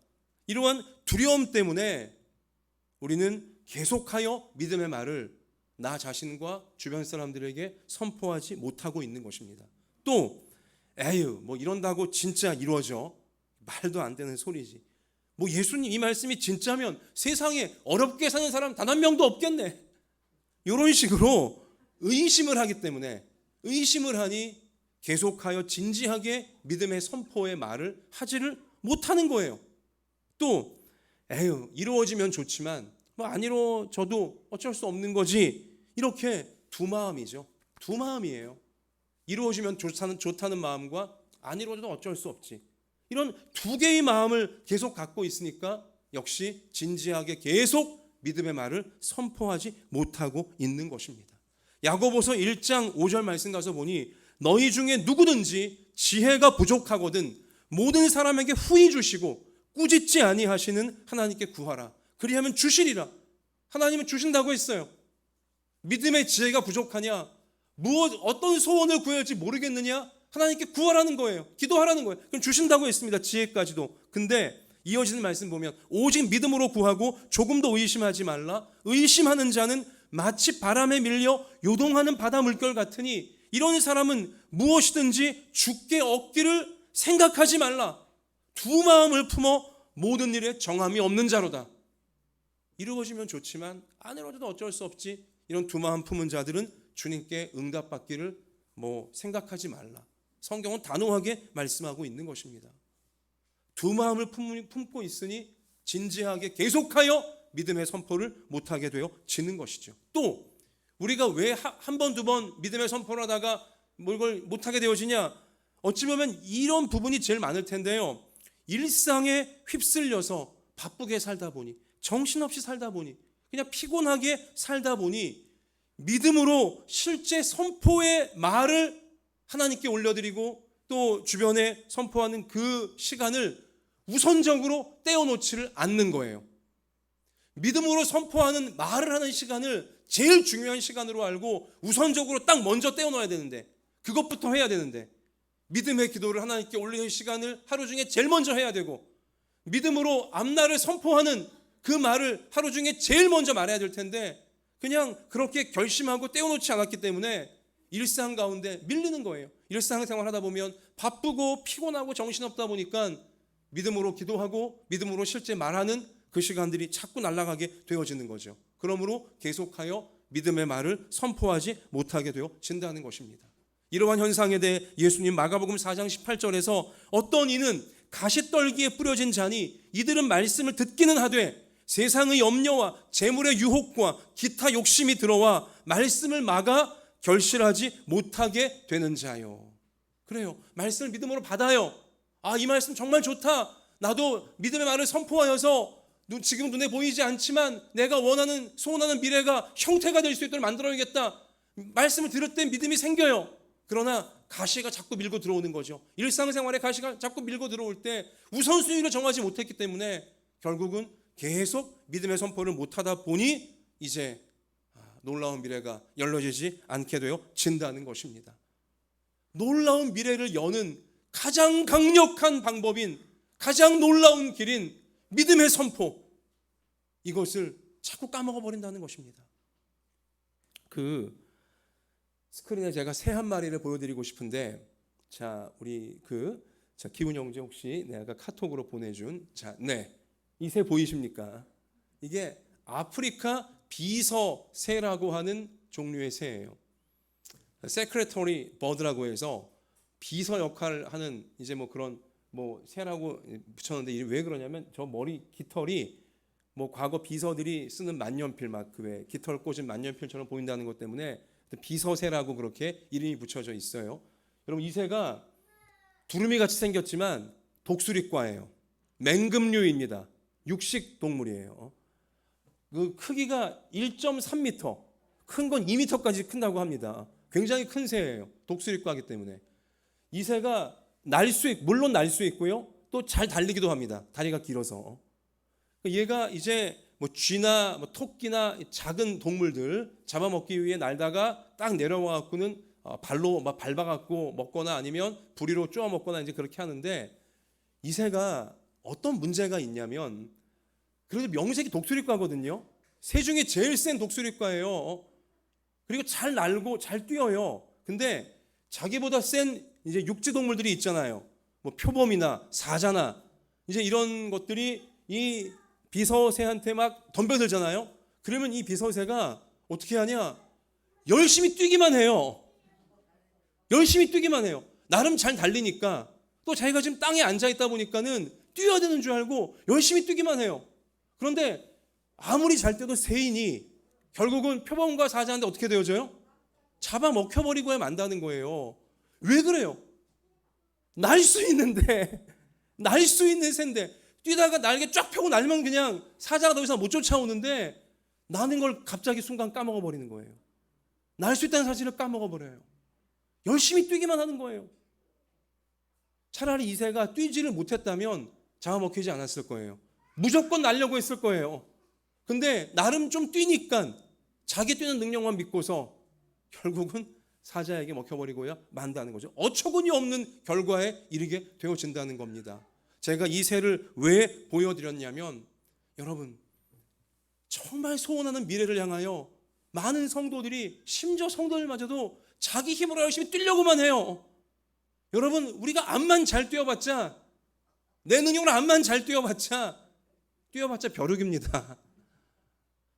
이러한 두려움 때문에 우리는 계속하여 믿음의 말을 나 자신과 주변 사람들에게 선포하지 못하고 있는 것입니다. 또 에휴 뭐 이런다고 진짜 이루어져? 말도 안 되는 소리지. 뭐 예수님 이 말씀이 진짜면 세상에 어렵게 사는 사람 단 한 명도 없겠네. 이런 식으로 의심을 하기 때문에, 의심을 하니 계속하여 진지하게 믿음의 선포의 말을 하지를 못하는 거예요. 또 에휴 이루어지면 좋지만 뭐 안 이루어져도 어쩔 수 없는 거지, 이렇게 두 마음이죠. 두 마음이에요. 이루어지면 좋다는 마음과 안 이루어져도 어쩔 수 없지, 이런 두 개의 마음을 계속 갖고 있으니까 역시 진지하게 계속 믿음의 말을 선포하지 못하고 있는 것입니다. 야고보서 1장 5절 말씀 가서 보니 너희 중에 누구든지 지혜가 부족하거든 모든 사람에게 후히 주시고 꾸짖지 아니하시는 하나님께 구하라. 그리하면 주시리라. 하나님은 주신다고 했어요. 믿음의 지혜가 부족하냐? 어떤 소원을 구해야 할지 모르겠느냐? 하나님께 구하라는 거예요. 기도하라는 거예요. 그럼 주신다고 했습니다. 지혜까지도. 근데 이어지는 말씀 보면 오직 믿음으로 구하고 조금도 의심하지 말라. 의심하는 자는 마치 바람에 밀려 요동하는 바다 물결 같으니 이런 사람은 무엇이든지 주께 얻기를 생각하지 말라. 두 마음을 품어 모든 일에 정함이 없는 자로다. 이루어지면 좋지만 안 이루어져도 어쩔 수 없지, 이런 두 마음 품은 자들은 주님께 응답받기를 생각하지 말라. 성경은 단호하게 말씀하고 있는 것입니다. 두 마음을 품고 있으니 진지하게 계속하여 믿음의 선포를 못하게 되어지는 것이죠. 또 우리가 왜 한 번, 두 번 믿음의 선포를 하다가 뭘 못하게 되어지냐? 어찌 보면 이런 부분이 제일 많을 텐데요. 일상에 휩쓸려서 바쁘게 살다 보니, 정신없이 살다 보니, 그냥 피곤하게 살다 보니 믿음으로 실제 선포의 말을 하나님께 올려드리고 또 주변에 선포하는 그 시간을 우선적으로 떼어놓지를 않는 거예요. 믿음으로 선포하는 말을 하는 시간을 제일 중요한 시간으로 알고 우선적으로 딱 먼저 떼어놓아야 되는데, 그것부터 해야 되는데, 믿음의 기도를 하나님께 올리는 시간을 하루 중에 제일 먼저 해야 되고, 믿음으로 앞날을 선포하는 그 말을 하루 중에 제일 먼저 말해야 될 텐데 그냥 그렇게 결심하고 떼어놓지 않았기 때문에 일상 가운데 밀리는 거예요. 일상생활 하다 보면 바쁘고 피곤하고 정신없다 보니까 믿음으로 기도하고 믿음으로 실제 말하는 그 시간들이 자꾸 날아가게 되어지는 거죠. 그러므로 계속하여 믿음의 말을 선포하지 못하게 되어진다는 것입니다. 이러한 현상에 대해 예수님 마가복음 4장 18절에서 어떤 이는 가시떨기에 뿌려진 자니 이들은 말씀을 듣기는 하되 세상의 염려와 재물의 유혹과 기타 욕심이 들어와 말씀을 막아 결실하지 못하게 되는 자요. 그래요. 말씀을 믿음으로 받아요. 아, 이 말씀 정말 좋다. 나도 믿음의 말을 선포하여서 지금 눈에 보이지 않지만 내가 원하는 소원하는 미래가 형태가 될 수 있도록 만들어야겠다. 말씀을 들을 때 믿음이 생겨요. 그러나 가시가 자꾸 밀고 들어오는 거죠. 일상생활에 가시가 자꾸 밀고 들어올 때 우선순위를 정하지 못했기 때문에 결국은 계속 믿음의 선포를 못하다 보니 이제 놀라운 미래가 열려지지 않게 되어진다는 것입니다. 놀라운 미래를 여는 가장 강력한 방법인, 가장 놀라운 길인 믿음의 선포, 이것을 자꾸 까먹어 버린다는 것입니다. 그 스크린에 제가 새 한 마리를 보여드리고 싶은데, 자, 우리 기훈 형제 혹시 내가 카톡으로 보내준 이 새 보이십니까? 이게 아프리카 비서새라고 하는 종류의 새예요. 세크레터리 버드라고 해서 비서 역할을 하는 이제 뭐 그런 뭐 새라고 붙였는데, 왜 그러냐면 저 머리 깃털이 뭐 과거 비서들이 쓰는 만년필, 막 그 왜 깃털 꽂은 만년필처럼 보인다는 것 때문에 비서새라고 그렇게 이름이 붙여져 있어요. 여러분, 이 새가 두루미 같이 생겼지만 독수리과예요. 맹금류입니다. 육식 동물이에요. 그 크기가 1.3m, 큰 건 2m까지 큰다고 합니다. 굉장히 큰 새예요. 독수리과이기 때문에. 이 새가 물론 날 수 있고요. 또 잘 달리기도 합니다. 다리가 길어서. 얘가 이제 뭐 쥐나 뭐 토끼나 작은 동물들 잡아먹기 위해 날다가 딱 내려와 갖고는 발로 막 밟아 갖고 먹거나 아니면 부리로 쪼아 먹거나 이제 그렇게 하는데, 이 새가 어떤 문제가 있냐면, 그래도 명색이 독수리과거든요. 새 중에 제일 센 독수리과예요. 그리고 잘 날고 잘 뛰어요. 근데 자기보다 센 이제 육지 동물들이 있잖아요. 뭐 표범이나 사자나 이제 이런 것들이 이 비서새한테 막 덤벼들잖아요. 그러면 이 비서새가 어떻게 하냐? 열심히 뛰기만 해요. 열심히 뛰기만 해요. 나름 잘 달리니까. 또 자기가 지금 땅에 앉아 있다 보니까는 뛰어야 되는 줄 알고 열심히 뛰기만 해요. 그런데 아무리 잘 뛰어도 새인이 결국은 표범과 사자한테 어떻게 되어져요? 잡아먹혀버리고야 만다는 거예요. 왜 그래요? 날 수 있는데, 날 수 있는 새인데 뛰다가 날개 쫙 펴고 날면 그냥 사자가 더 이상 못 쫓아오는데, 나는 걸 갑자기 순간 까먹어 버리는 거예요. 날 수 있다는 사실을 까먹어 버려요. 열심히 뛰기만 하는 거예요. 차라리 이 새가 뛰지를 못했다면 잡아먹히지 않았을 거예요. 무조건 날려고 했을 거예요. 근데 나름 좀 뛰니까 자기 뛰는 능력만 믿고서 결국은 사자에게 먹혀버리고야 만다는 거죠. 어처구니 없는 결과에 이르게 되어진다는 겁니다. 제가 이 새를 왜 보여드렸냐면, 여러분, 정말 소원하는 미래를 향하여 많은 성도들이, 심지어 성도들마저도 자기 힘으로 열심히 뛰려고만 해요. 여러분, 우리가 암만 잘 뛰어봤자, 내 능력으로 암만 잘 뛰어봤자 벼룩입니다.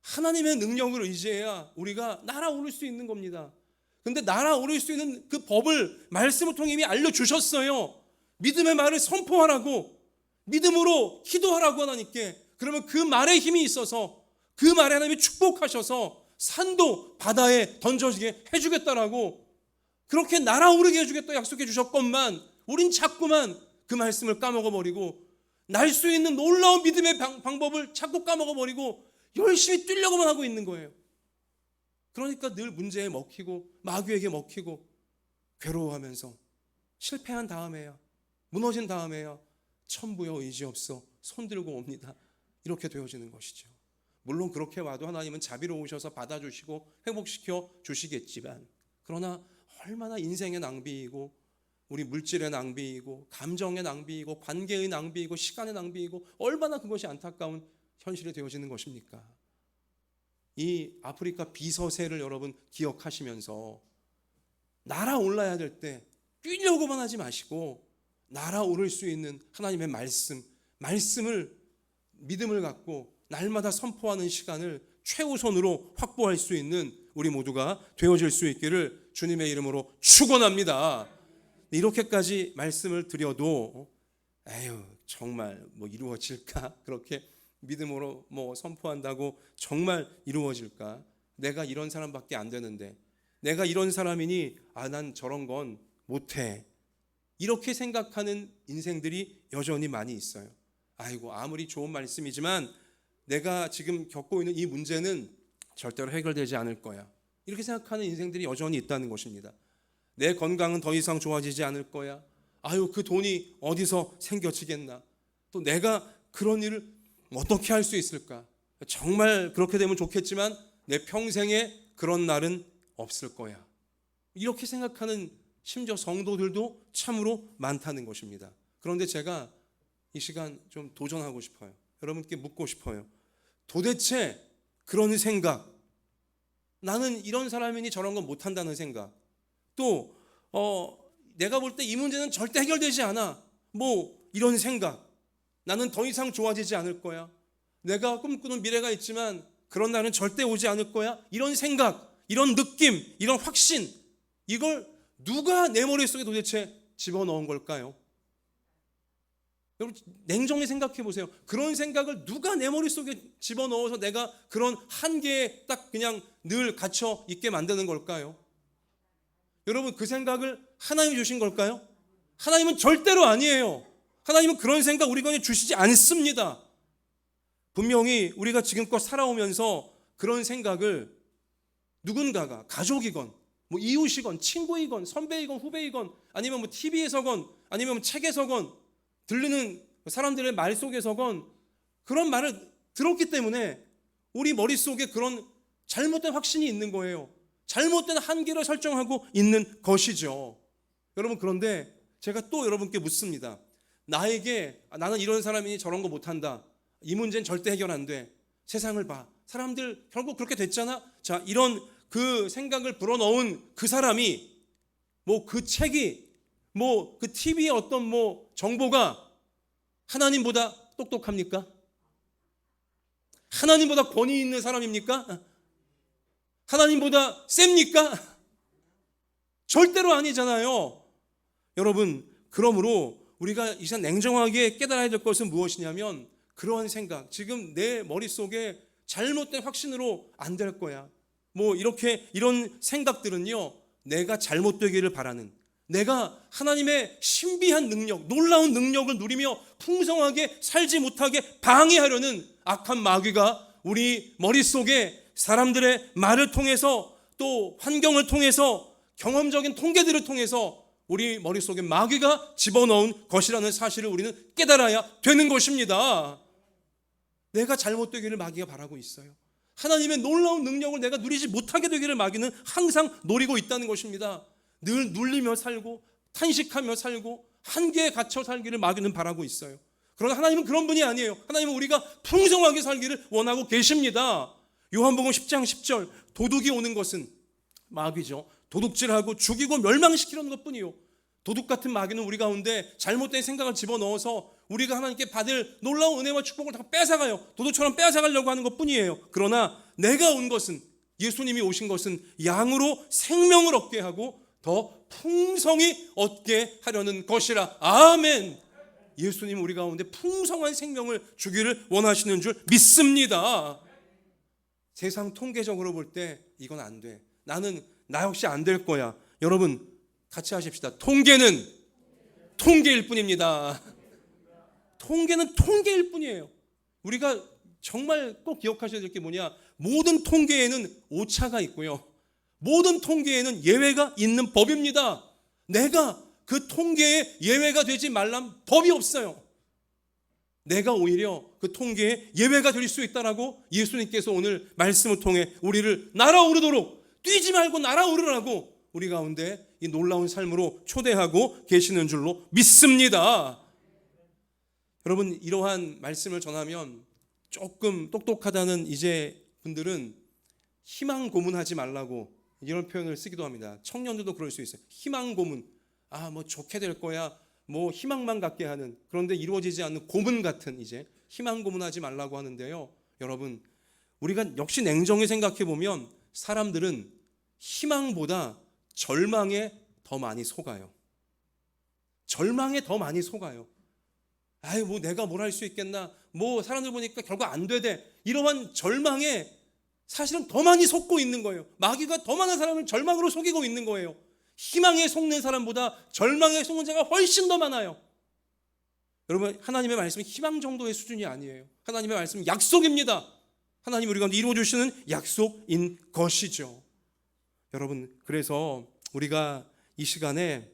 하나님의 능력을 의지해야 우리가 날아오를 수 있는 겁니다. 근데 날아오를 수 있는 그 법을 말씀을 통해 이미 알려주셨어요. 믿음의 말을 선포하라고, 믿음으로 기도하라고 하나님께. 그러면 그 말에 힘이 있어서, 그 말에 하나님이 축복하셔서 산도 바다에 던져지게 해주겠다라고, 그렇게 날아오르게 해주겠다 약속해 주셨건만, 우린 자꾸만 그 말씀을 까먹어버리고 날 수 있는 놀라운 믿음의 방법을 자꾸 까먹어버리고 열심히 뛰려고만 하고 있는 거예요. 그러니까 늘 문제에 먹히고 마귀에게 먹히고 괴로워하면서 실패한 다음에야, 무너진 다음에야 천부여 의지 없어 손들고 옵니다. 이렇게 되어지는 것이죠. 물론 그렇게 와도 하나님은 자비로우셔서 받아주시고 회복시켜 주시겠지만, 그러나 얼마나 인생의 낭비이고 우리 물질의 낭비이고 감정의 낭비이고 관계의 낭비이고 시간의 낭비이고 얼마나 그것이 안타까운 현실이 되어지는 것입니까? 이 아프리카 비서새를 여러분 기억하시면서 날아올라야 될 때 뛰려고만 하지 마시고 날아오를 수 있는 하나님의 말씀을 믿음을 갖고 날마다 선포하는 시간을 최우선으로 확보할 수 있는 우리 모두가 되어질 수 있기를 주님의 이름으로 축원합니다. 이렇게까지 말씀을 드려도 에휴 정말 뭐 이루어질까? 그렇게 믿음으로 뭐 선포한다고 정말 이루어질까? 내가 이런 사람밖에 안 되는데, 내가 이런 사람이니 난 저런 건 못해, 이렇게 생각하는 인생들이 여전히 많이 있어요. 아이고 아무리 좋은 말씀이지만 내가 지금 겪고 있는 이 문제는 절대로 해결되지 않을 거야, 이렇게 생각하는 인생들이 여전히 있다는 것입니다. 내 건강은 더 이상 좋아지지 않을 거야. 아유 그 돈이 어디서 생겨지겠나. 또 내가 그런 일을 어떻게 할 수 있을까. 정말 그렇게 되면 좋겠지만 내 평생에 그런 날은 없을 거야. 이렇게 생각하는 심지어 성도들도 참으로 많다는 것입니다. 그런데 제가 이 시간 좀 도전하고 싶어요. 여러분께 묻고 싶어요. 도대체 그런 생각, 나는 이런 사람이니 저런 건 못한다는 생각, 또 내가 볼 때 이 문제는 절대 해결되지 않아, 뭐 이런 생각, 나는 더 이상 좋아지지 않을 거야, 내가 꿈꾸는 미래가 있지만 그런 날은 절대 오지 않을 거야, 이런 생각, 이런 느낌, 이런 확신, 이걸 누가 내 머릿속에 도대체 집어넣은 걸까요? 여러분 냉정히 생각해 보세요. 그런 생각을 누가 내 머릿속에 집어넣어서 내가 그런 한계에 딱 그냥 늘 갇혀 있게 만드는 걸까요? 여러분 그 생각을 하나님이 주신 걸까요? 하나님은 절대로 아니에요. 하나님은 그런 생각 우리에게 주시지 않습니다. 분명히 우리가 지금껏 살아오면서 그런 생각을 누군가가, 가족이건 뭐 이웃이건 친구이건 선배이건 후배이건 아니면 뭐 TV에서건 아니면 뭐 책에서건 들리는 사람들의 말 속에서건 그런 말을 들었기 때문에 우리 머릿속에 그런 잘못된 확신이 있는 거예요. 잘못된 한계를 설정하고 있는 것이죠. 여러분 그런데 제가 또 여러분께 묻습니다. 나에게 나는 이런 사람이니 저런 거 못한다, 이 문제는 절대 해결 안 돼, 세상을 봐, 사람들 결국 그렇게 됐잖아. 자, 이런 그 생각을 불어넣은 그 사람이, 뭐 그 책이, 뭐 그 TV의 어떤 뭐 정보가 하나님보다 똑똑합니까? 하나님보다 권위 있는 사람입니까? 하나님보다 셉니까? 절대로 아니잖아요. 여러분, 그러므로 우리가 이 시간 냉정하게 깨달아야 될 것은 무엇이냐면, 그러한 생각, 지금 내 머릿속에 잘못된 확신으로 안 될 거야, 뭐 이렇게 이런 생각들은요, 내가 잘못되기를 바라는, 내가 하나님의 신비한 능력, 놀라운 능력을 누리며 풍성하게 살지 못하게 방해하려는 악한 마귀가 우리 머릿속에 사람들의 말을 통해서, 또 환경을 통해서, 경험적인 통계들을 통해서 우리 머릿속에 마귀가 집어넣은 것이라는 사실을 우리는 깨달아야 되는 것입니다. 내가 잘못되기를 마귀가 바라고 있어요. 하나님의 놀라운 능력을 내가 누리지 못하게 되기를 마귀는 항상 노리고 있다는 것입니다. 늘 눌리며 살고 탄식하며 살고 한계에 갇혀 살기를 마귀는 바라고 있어요. 그러나 하나님은 그런 분이 아니에요. 하나님은 우리가 풍성하게 살기를 원하고 계십니다. 요한복음 10장 10절, 도둑이 오는 것은 마귀죠. 도둑질하고 죽이고 멸망시키려는 것뿐이요. 도둑 같은 마귀는 우리 가운데 잘못된 생각을 집어넣어서 우리가 하나님께 받을 놀라운 은혜와 축복을 다 뺏어가요. 도둑처럼 뺏어가려고 하는 것뿐이에요. 그러나 내가 온 것은, 예수님이 오신 것은 양으로 생명을 얻게 하고 더 풍성히 얻게 하려는 것이라. 아멘. 예수님은 우리 가운데 풍성한 생명을 주기를 원하시는 줄 믿습니다. 세상 통계적으로 볼 때 이건 안 돼, 나는 나 역시 안 될 거야. 여러분 같이 하십시다. 통계는 통계일 뿐입니다. 통계는 통계일 뿐이에요. 우리가 정말 꼭 기억하셔야 될 게 뭐냐, 모든 통계에는 오차가 있고요, 모든 통계에는 예외가 있는 법입니다. 내가 그 통계에 예외가 되지 말란 법이 없어요. 내가 오히려 그 통계에 예외가 될 수 있다라고 예수님께서 오늘 말씀을 통해 우리를 날아오르도록, 뛰지 말고 날아오르라고 우리 가운데 이 놀라운 삶으로 초대하고 계시는 줄로 믿습니다. 여러분, 이러한 말씀을 전하면 조금 똑똑하다는 이제 분들은 희망 고문하지 말라고 이런 표현을 쓰기도 합니다. 청년들도 그럴 수 있어요. 희망 고문, 뭐 좋게 될 거야, 뭐 희망만 갖게 하는, 그런데 이루어지지 않는 고문 같은, 이제 희망 고문하지 말라고 하는데요. 여러분, 우리가 역시 냉정히 생각해 보면 사람들은 희망보다 절망에 더 많이 속아요. 절망에 더 많이 속아요. 아유 뭐 내가 뭘 할 수 있겠나, 뭐 사람들 보니까 결국 안 되대, 이러한 절망에 사실은 더 많이 속고 있는 거예요. 마귀가 더 많은 사람을 절망으로 속이고 있는 거예요. 희망에 속는 사람보다 절망에 속는 자가 훨씬 더 많아요. 여러분, 하나님의 말씀은 희망 정도의 수준이 아니에요. 하나님의 말씀은 약속입니다. 하나님 우리 가운데 이루어주시는 약속인 것이죠. 여러분, 그래서 우리가 이 시간에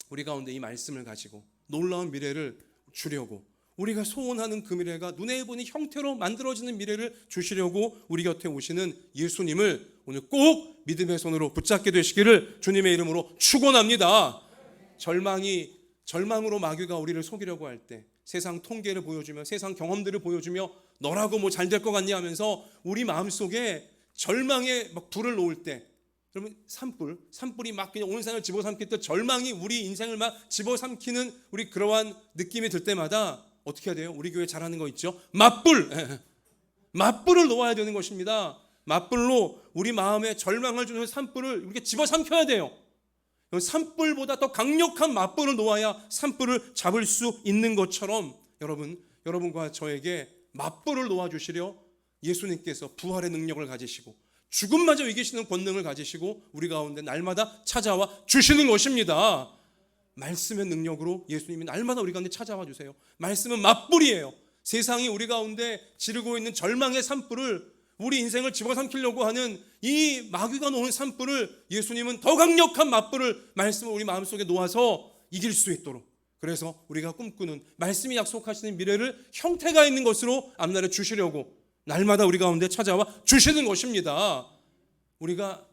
우리 가운데 이 말씀을 가지고 놀라운 미래를 주려고, 우리가 소원하는 그 미래가 눈에 보이는 형태로 만들어지는 미래를 주시려고 우리 곁에 오시는 예수님을 오늘 꼭 믿음의 손으로 붙잡게 되시기를 주님의 이름으로 축원합니다. 절망으로 마귀가 우리를 속이려고 할 때, 세상 통계를 보여주며 세상 경험들을 보여주며 너라고 뭐 잘 될 것 같니 하면서 우리 마음속에 절망의 막 불을 놓을 때, 여러분, 산불이 막 그냥 온 세상을 집어삼킬 때, 절망이 우리 인생을 막 집어삼키는 우리 그러한 느낌이 들 때마다 어떻게 해야 돼요? 우리 교회 잘하는 거 있죠? 맞불을 놓아야 되는 것입니다. 맞불로 우리 마음에 절망을 주는 산불을 이렇게 집어삼켜야 돼요. 산불보다 더 강력한 맞불을 놓아야 산불을 잡을 수 있는 것처럼, 여러분과 저에게 맞불을 놓아주시려 예수님께서 부활의 능력을 가지시고 죽음마저 이기시는 권능을 가지시고 우리 가운데 날마다 찾아와 주시는 것입니다. 말씀의 능력으로 예수님이 날마다 우리 가운데 찾아와 주세요. 말씀은 맞불이에요. 세상이 우리 가운데 지르고 있는 절망의 산불을, 우리 인생을 집어삼키려고 하는 이 마귀가 놓은 산불을 예수님은 더 강력한 맞불을, 말씀을 우리 마음속에 놓아서 이길 수 있도록, 그래서 우리가 꿈꾸는 말씀이 약속하시는 미래를 형태가 있는 것으로 앞날에 주시려고 날마다 우리 가운데 찾아와 주시는 것입니다. 우리가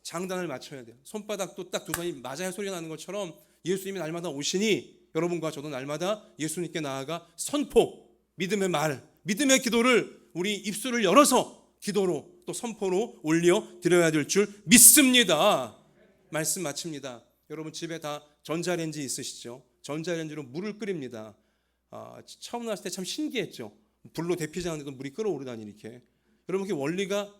장단을 맞춰야 돼요. 손바닥도 딱 두 손이 맞아야 소리가 나는 것처럼 예수님이 날마다 오시니 여러분과 저도 날마다 예수님께 나아가 선포, 믿음의 말, 믿음의 기도를 우리 입술을 열어서 기도로 또 선포로 올려 드려야 될 줄 믿습니다. 말씀 마칩니다. 여러분, 집에 다 전자레인지 있으시죠? 전자레인지로 물을 끓입니다. 처음 나왔을 때 참 신기했죠. 불로 데피지 않는데도 물이 끓어오르다니 이렇게. 여러분, 그 원리가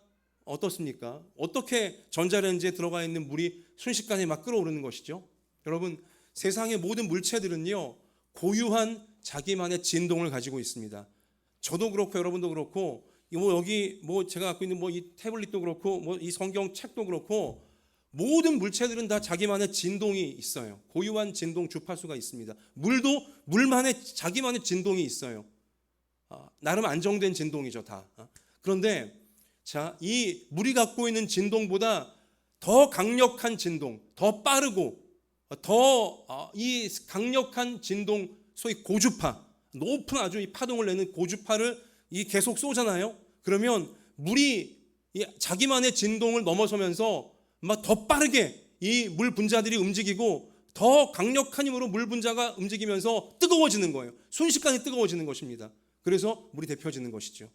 어떻습니까? 어떻게 전자레인지에 들어가 있는 물이 순식간에 막 끓어오르는 것이죠? 여러분, 세상의 모든 물체들은요, 고유한 자기만의 진동을 가지고 있습니다. 저도 그렇고 여러분도 그렇고, 여기 제가 갖고 있는 이 태블릿도 그렇고 이 성경책도 그렇고, 모든 물체들은 다 자기만의 진동이 있어요. 고유한 진동 주파수가 있습니다. 물도 물만의 자기만의 진동이 있어요. 나름 안정된 진동이죠, 다. 그런데 이 물이 갖고 있는 진동보다 더 강력한 진동, 더 빠르고 더 이 강력한 진동, 소위 고주파, 높은 아주 이 파동을 내는 고주파를 계속 쏘잖아요. 그러면 물이 자기만의 진동을 넘어서면서 막 더 빠르게 이 물 분자들이 움직이고 더 강력한 힘으로 물 분자가 움직이면서 뜨거워지는 거예요. 순식간에 뜨거워지는 것입니다. 그래서 물이 데펴지는 것이죠.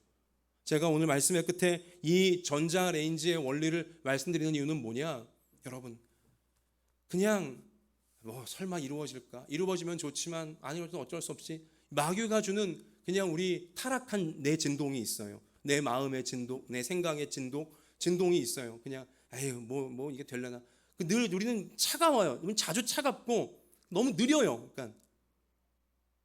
제가 오늘 말씀의 끝에 이 전자레인지의 원리를 말씀드리는 이유는 뭐냐? 여러분, 그냥 설마 이루어질까? 이루어지면 좋지만 안 이루어지면 어쩔 수 없이, 마귀가 주는 그냥 우리 타락한 내 진동이 있어요. 내 마음의 진동, 내 생각의 진동이 있어요. 그냥 에휴 이게 되려나? 늘 우리는 차가워요. 자주 차갑고 너무 느려요. 그러니까.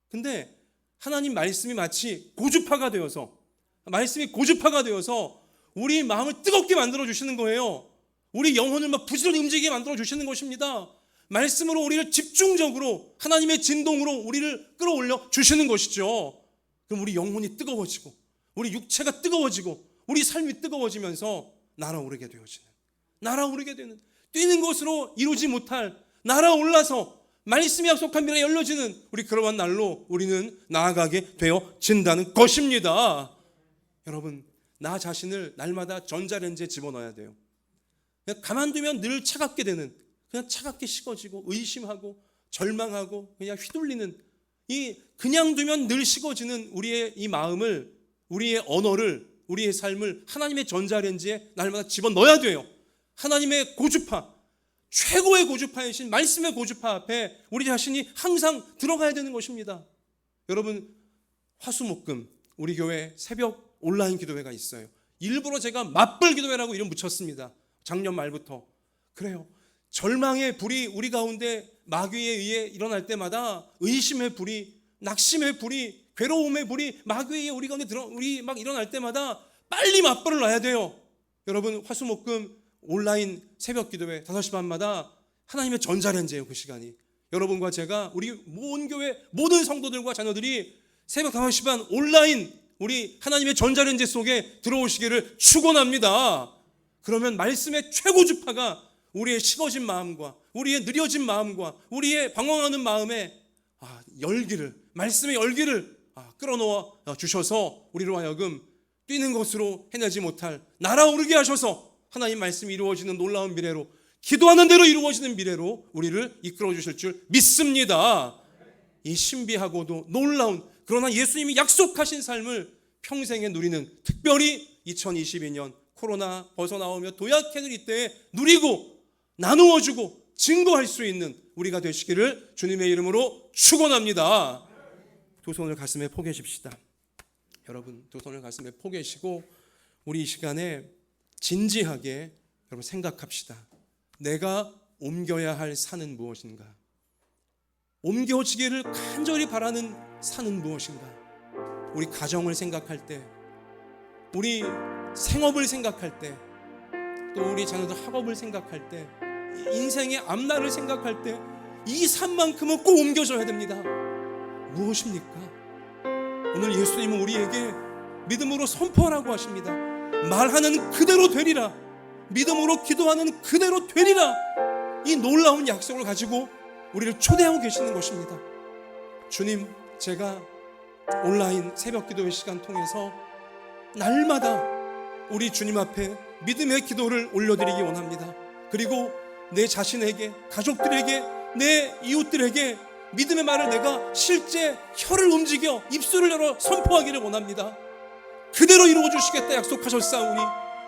근데 하나님 말씀이 마치 고주파가 되어서, 말씀이 고주파가 되어서 우리 마음을 뜨겁게 만들어 주시는 거예요. 우리 영혼을 막 부지런히 움직이게 만들어 주시는 것입니다. 말씀으로 우리를 집중적으로 하나님의 진동으로 우리를 끌어올려 주시는 것이죠. 그럼 우리 영혼이 뜨거워지고 우리 육체가 뜨거워지고 우리 삶이 뜨거워지면서 날아오르게 되는, 뛰는 것으로 이루지 못할, 날아올라서 말씀이 약속한 미래에 열려지는 우리 그러한 날로 우리는 나아가게 되어진다는 것입니다. 여러분, 나 자신을 날마다 전자레인지에 집어넣어야 돼요. 그냥 가만두면 늘 차갑게 되는, 그냥 차갑게 식어지고 의심하고 절망하고 그냥 휘둘리는, 그냥 두면 늘 식어지는 우리의 이 마음을, 우리의 언어를, 우리의 삶을 하나님의 전자레인지에 날마다 집어넣어야 돼요. 하나님의 고주파, 최고의 고주파이신 말씀의 고주파 앞에 우리 자신이 항상 들어가야 되는 것입니다. 여러분, 화수목금 우리 교회 새벽 온라인 기도회가 있어요. 일부러 제가 맞불 기도회라고 이름 붙였습니다. 작년 말부터. 그래요. 절망의 불이 우리 가운데 마귀에 의해 일어날 때마다, 의심의 불이 낙심의 불이, 괴로움의 불이 마귀의 우리 가운데 우리 막 일어날 때마다 빨리 맞벌을 놔야 돼요. 여러분, 화수목금 온라인 새벽 기도회 5시 반마다 하나님의 전자레인지예요. 그 시간이 여러분과 제가, 우리 온 교회 모든 성도들과 자녀들이 새벽 5시 반 온라인 우리 하나님의 전자레인지 속에 들어오시기를 축원합니다. 그러면 말씀의 최고 주파가 우리의 식어진 마음과 우리의 느려진 마음과 우리의 방황하는 마음에 열기를, 말씀의 열기를 끌어놓아 주셔서 우리로 하여금 뛰는 것으로 해내지 못할 날아오르게 하셔서 하나님 말씀이 이루어지는 놀라운 미래로, 기도하는 대로 이루어지는 미래로 우리를 이끌어 주실 줄 믿습니다. 이 신비하고도 놀라운, 그러나 예수님이 약속하신 삶을 평생에 누리는, 특별히 2022년 코로나 벗어나오며 도약해낼 이때에 누리고 나누어주고 증거할 수 있는 우리가 되시기를 주님의 이름으로 축원합니다. 두 손을 가슴에 포개십시다. 여러분, 두 손을 가슴에 포개시고 우리 이 시간에 진지하게 여러분 생각합시다. 내가 옮겨야 할 산은 무엇인가? 옮겨지기를 간절히 바라는 산은 무엇인가? 우리 가정을 생각할 때, 우리 생업을 생각할 때, 또 우리 자녀들 학업을 생각할 때, 인생의 앞날을 생각할 때 이 산만큼은 꼭 옮겨져야 됩니다. 무엇입니까? 오늘 예수님은 우리에게 믿음으로 선포하라고 하십니다. 말하는 그대로 되리라, 믿음으로 기도하는 그대로 되리라. 이 놀라운 약속을 가지고 우리를 초대하고 계시는 것입니다. 주님, 제가 온라인 새벽 기도의 시간 통해서 날마다 우리 주님 앞에 믿음의 기도를 올려드리기 원합니다. 그리고 내 자신에게, 가족들에게, 내 이웃들에게 믿음의 말을 내가 실제 혀를 움직여 입술을 열어 선포하기를 원합니다. 그대로 이루어 주시겠다 약속하셨사오니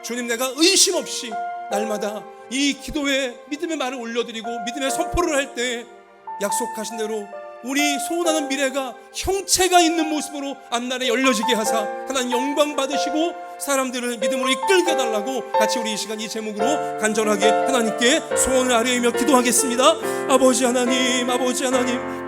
주님, 내가 의심 없이 날마다 이 기도에 믿음의 말을 올려드리고 믿음의 선포를 할 때 약속하신 대로 우리 소원하는 미래가 형체가 있는 모습으로 앞날에 열려지게 하사 하나님 영광 받으시고 사람들을 믿음으로 이끌게 달라고 같이 우리 이 시간 이 제목으로 간절하게 하나님께 소원을 아뢰며 기도하겠습니다. 아버지 하나님,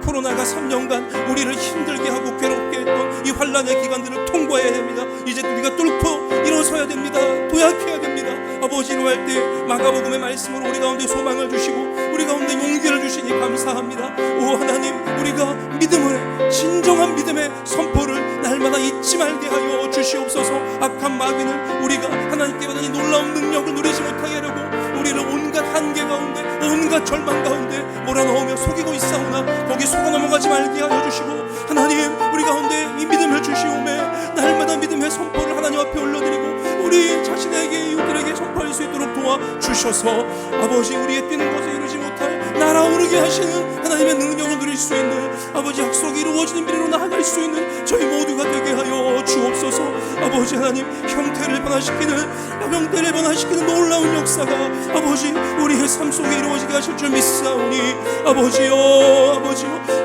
코로나가 3년간 우리를 힘들게 하고 괴롭게 했던 이 환난의 기간들을 통과해야 됩니다. 이제 우리가 뚫고 일어서야 됩니다. 도약해야 됩니다. 아버지, 이루할 때 마가복음의 말씀으로 우리 가운데 소망을 주시고 우리 가운데 용기를 주시니 감사합니다. 오 하나님, 우리가 믿음을, 진정한 믿음의 선포를 날마다 잊지 말게 하여 주시옵소서. 악한 마귀는 우리가 하나님께 받은 이 놀라운 능력을 누리지 못하게 하려고 우리를 온갖 한계 가운데, 온갖 절망 가운데 몰아넣으며 속이고 있사오나 거기 속아 넘어가지 말게 하여 주시고 하나님, 우리 가운데 이 믿음을 주시오매 날마다 믿음의 선포를 하나님 앞에 올려드리고 우리 자신에게, 이웃들에게 선포할 수 있도록 도와주셔서 아버지, 우리의 뛰는 것에 이르지 못할 날아오르게 하시는 하나님의 능력을 누릴 수 있는, 아버지 약속이 이루어지는 미래로 나아갈 수 있는 저희 모두가 되게 하여 주옵소서. 아버지 하나님, 형태를 변화시키는 놀라운 역사가 아버지 우리의 삶 속에 이루어지게 하실 줄 믿사오니 아버지요,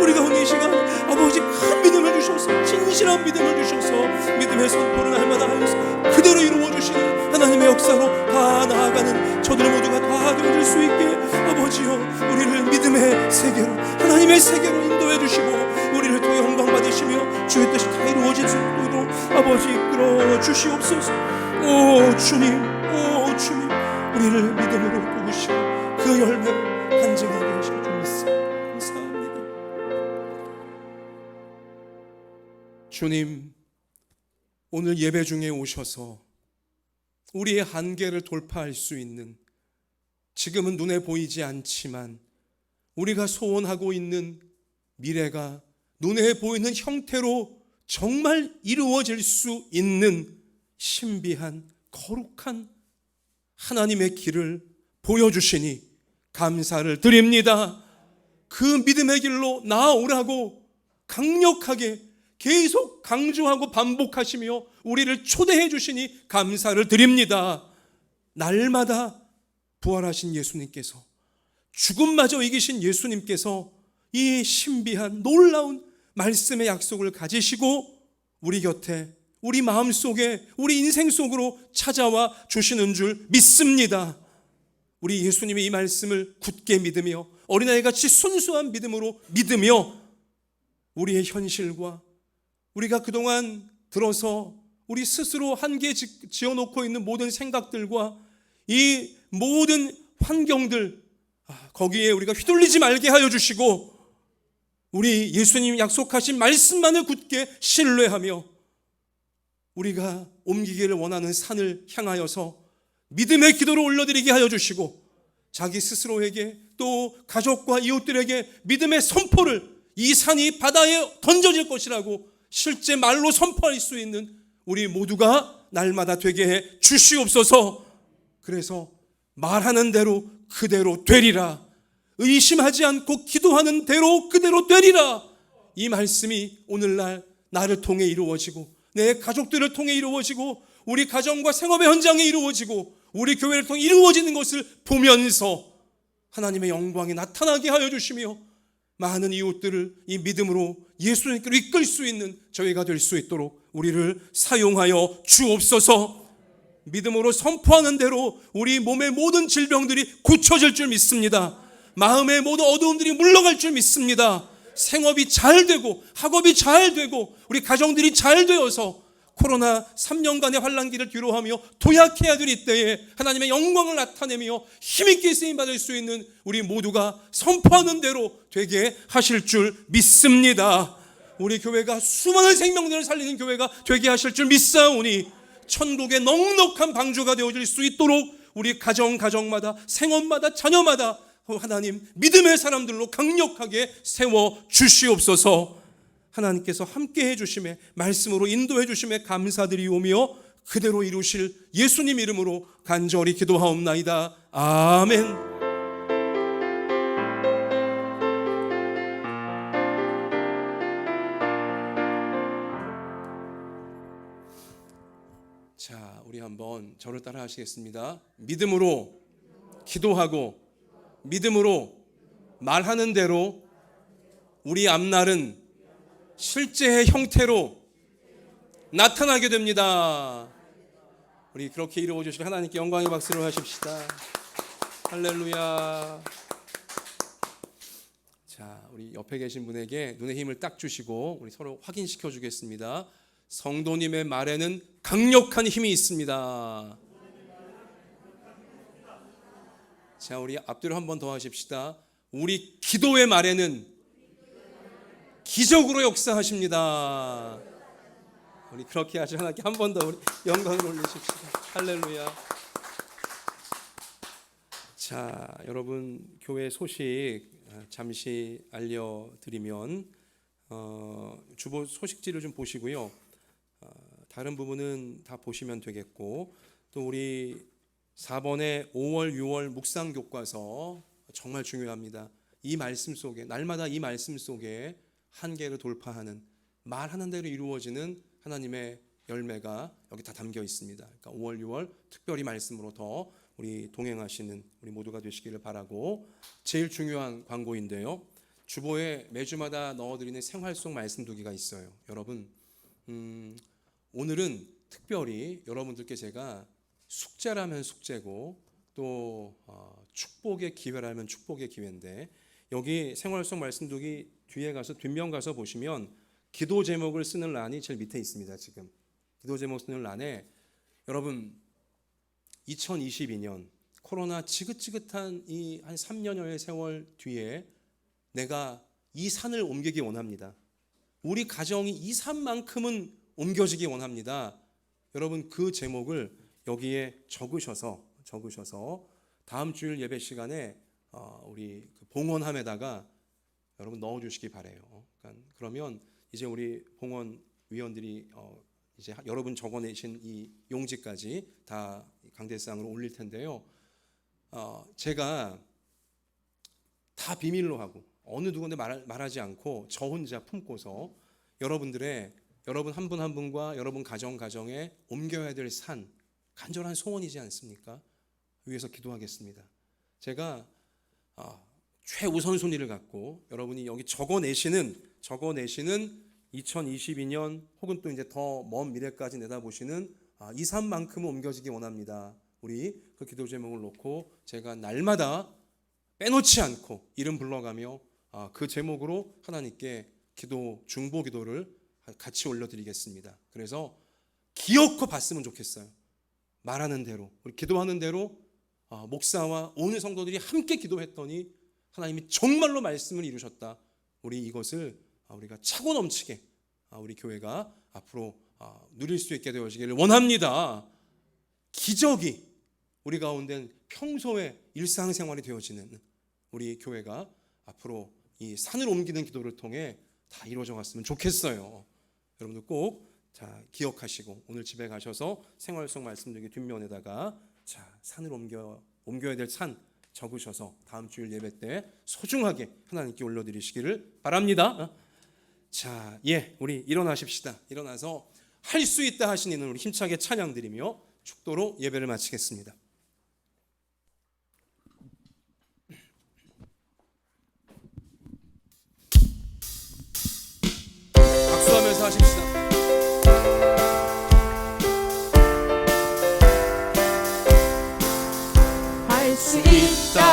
우리 가운데 이 시간 아버지 큰 믿음을 주셔서, 진실한 믿음을 주셔서 믿음의 선포를 날마다 하여서 그대로 이루어 주시는 하나님의 역사로 다 나아가는 저들 모두가 다 되어질 수 있게 아버지요, 우리를 믿음의 세계로, 하나님의 세계로 인도해 주시고 우리를 통해 영광 받으시며 주의 뜻이 다 이루어질 수 있도록 아버지 이끌어 주시옵소서. 오 주님, 우리를 믿음으로 도우시고 그 열매를 간증하게 하실 줄 믿습니다. 감사합니다. 주님, 오늘 예배 중에 오셔서 우리의 한계를 돌파할 수 있는, 지금은 눈에 보이지 않지만 우리가 소원하고 있는 미래가 눈에 보이는 형태로 정말 이루어질 수 있는 신비한 거룩한 하나님의 길을 보여주시니 감사를 드립니다. 그 믿음의 길로 나아오라고 강력하게 계속 강조하고 반복하시며 우리를 초대해 주시니 감사를 드립니다. 날마다 부활하신 예수님께서, 죽음마저 이기신 예수님께서 이 신비한 놀라운 말씀의 약속을 가지시고 우리 곁에, 우리 마음속에, 우리 인생 속으로 찾아와 주시는 줄 믿습니다. 우리 예수님의 이 말씀을 굳게 믿으며 어린아이같이 순수한 믿음으로 믿으며 우리의 현실과 우리가 그동안 들어서 우리 스스로 한계 지어놓고 있는 모든 생각들과 이 모든 환경들, 거기에 우리가 휘둘리지 말게 하여 주시고 우리 예수님 약속하신 말씀만을 굳게 신뢰하며 우리가 옮기기를 원하는 산을 향하여서 믿음의 기도를 올려드리게 하여 주시고 자기 스스로에게 또 가족과 이웃들에게 믿음의 선포를 이 산이 바다에 던져질 것이라고 실제 말로 선포할 수 있는 우리 모두가 날마다 되게 해 주시옵소서. 그래서 말하는 대로 그대로 되리라. 의심하지 않고 기도하는 대로 그대로 되리라. 이 말씀이 오늘날 나를 통해 이루어지고 내 가족들을 통해 이루어지고 우리 가정과 생업의 현장에 이루어지고 우리 교회를 통해 이루어지는 것을 보면서 하나님의 영광이 나타나게 하여 주시며 많은 이웃들을 이 믿음으로 예수님께로 이끌 수 있는 저희가 될 수 있도록 우리를 사용하여 주옵소서. 믿음으로 선포하는 대로 우리 몸의 모든 질병들이 고쳐질 줄 믿습니다. 마음의 모든 어두움들이 물러갈 줄 믿습니다. 생업이 잘 되고 학업이 잘 되고 우리 가정들이 잘 되어서 코로나 3년간의 환란기를 뒤로하며 도약해야 될 이때에 하나님의 영광을 나타내며 힘있게 쓰임받을 수 있는 우리 모두가 선포하는 대로 되게 하실 줄 믿습니다. 우리 교회가 수많은 생명들을 살리는 교회가 되게 하실 줄 믿사오니 천국의 넉넉한 방주가 되어질 수 있도록 우리 가정마다 생업마다 자녀마다 하나님 믿음의 사람들로 강력하게 세워 주시옵소서. 하나님께서 함께 해주심에 말씀으로 인도해 주심에 감사드리오며 그대로 이루실 예수님 이름으로 간절히 기도하옵나이다. 아멘. 자, 우리 한번 저를 따라 하시겠습니다. 믿음으로 기도하고 믿음으로 말하는 대로 우리 앞날은 실제의 형태로 나타나게 됩니다. 우리 그렇게 이루어 주실 하나님께 영광의 박수를 하십시다. 할렐루야. 자, 우리 옆에 계신 분에게 눈에 힘을 딱 주시고 우리 서로 확인시켜 주겠습니다. 성도님의 말에는 강력한 힘이 있습니다. 자, 우리 앞뒤로 한 번 더 하십시다. 우리 기도의 말에는 기적으로 역사하십니다. 우리 그렇게 하시 하나님께 한 번 더 우리 영광을 올리십시다. 할렐루야. 자, 여러분 교회 소식 잠시 알려드리면 주보 소식지를 좀 보시고요. 다른 부분은 다 보시면 되겠고 또 우리 4번의 5월 6월 묵상 교과서 정말 중요합니다. 이 말씀 속에 날마다 이 말씀 속에 한계를 돌파하는 말하는 대로 이루어지는 하나님의 열매가 여기 다 담겨 있습니다. 그러니까 5월 6월 특별히 말씀으로 더 우리 동행하시는 우리 모두가 되시기를 바라고 제일 중요한 광고인데요. 주보에 매주마다 넣어드리는 생활 속 말씀 두기가 있어요. 여러분 오늘은 특별히 여러분들께 제가 숙제라면 숙제고 또 축복의 기회라면 축복의 기회인데 여기 생활 속 말씀 두기 뒤에 가서 뒷면 가서 보시면 기도 제목을 쓰는 란이 제일 밑에 있습니다. 지금 기도 제목 쓰는 란에 여러분 2022년 코로나 지긋지긋한 이 한 3년여의 세월 뒤에 내가 이 산을 옮기기 원합니다. 우리 가정이 이 산만큼은 옮겨지기 원합니다. 여러분 그 제목을 여기에 적으셔서 다음 주일 예배 시간에 우리 그 봉헌함에다가 여러분 넣어주시기 바래요. 그러면 이제 우리 봉헌 위원들이 이제 여러분 적어내신 이 용지까지 다 강대상으로 올릴 텐데요. 제가 다 비밀로 하고 어느 누구한테 말하지 않고 저 혼자 품고서 여러분 한 분 한 분과 여러분 가정에 옮겨야 될 산 간절한 소원이지 않습니까? 위해서 기도하겠습니다. 제가 최우선 순위를 갖고 여러분이 여기 적어내시는 2022년 혹은 또 이제 더 먼 미래까지 내다보시는 이 산만큼은 옮겨지기 원합니다. 우리 그 기도 제목을 놓고 제가 날마다 빼놓지 않고 이름 불러가며 그 제목으로 하나님께 기도 중보 기도를 같이 올려드리겠습니다. 그래서 기어코 봤으면 좋겠어요. 말하는 대로, 우리 기도하는 대로 목사와 온 성도들이 함께 기도했더니 하나님이 정말로 말씀을 이루셨다. 우리 이것을 우리가 차고 넘치게 우리 교회가 앞으로 누릴 수 있게 되어지기를 원합니다. 기적이 우리 가운데 평소에 일상생활이 되어지는 우리 교회가 앞으로 이 산을 옮기는 기도를 통해 다 이루어져 갔으면 좋겠어요. 여러분들 꼭 기억하시고 오늘 집에 가셔서 생활 속 말씀 중에 뒷면에다가 산을 옮겨야 될 산 적으셔서 다음 주일 예배 때 소중하게 하나님께 올려드리시기를 바랍니다. 우리 일어나십시다. 일어나서 할 수 있다 하신 이는 우리 힘차게 찬양드리며 축도로 예배를 마치겠습니다. 박수하면서 하십시다. 할 수 있다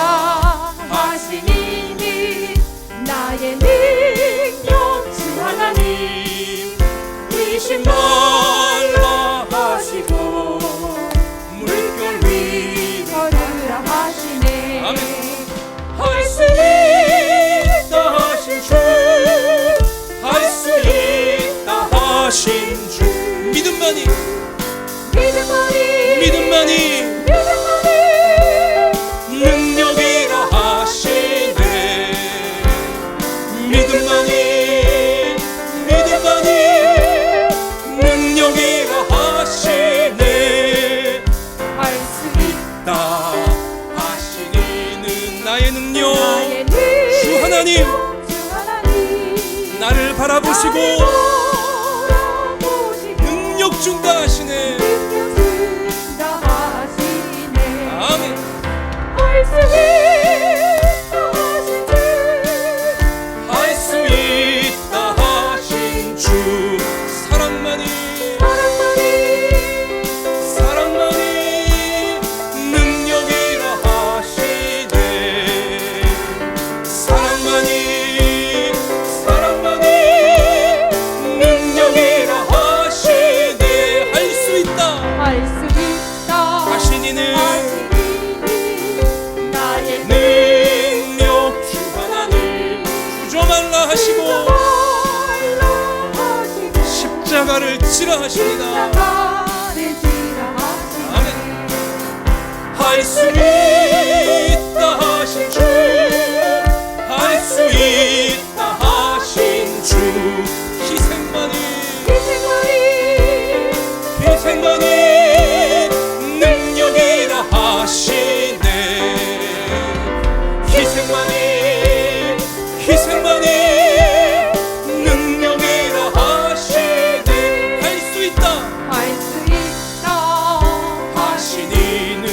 하시니 나의 능력 주 하나님 의심 말라 하시고 물결 위 걸으라 하시네. 할 수 있다 하신 주 할 수 있다 하신 주 믿음만이 능력이라 하시네. 믿음만이 능력이라 하시네. 할 수 있다 하시니는 나의 능력 주 하나님 나를 바라보시고 능력 준다 하시네. 아멘. 할 수 있다 하신 주 사랑만이 능력이라 하시네. 사랑만이 능력이라 하시네. 할 수 있다 하신 이는 나의 능력 주 하나님 주저 말라 하시고 십자가를 지라 하십니다. 아멘. 할 수 있다 하신 주 할 수 있다 하신 주 희생만이 능력이라 하시네. 희생만이 능력이라 하시네. 할 수 있다 하신 이는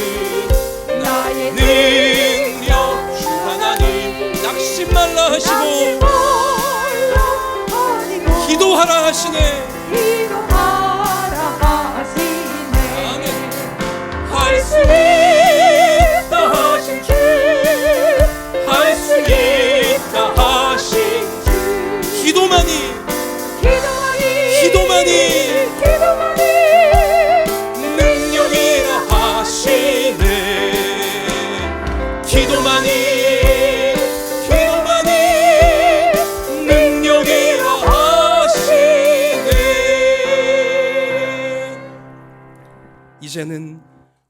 나의 능력 주 하나님 낙심 말라 하시고 기도하라 하시네. 할 수 있다 하신 주 할 수 있다 하신 주 기도만이 능력이라 하시네. 기도만이 능력이라 하시네. 이제는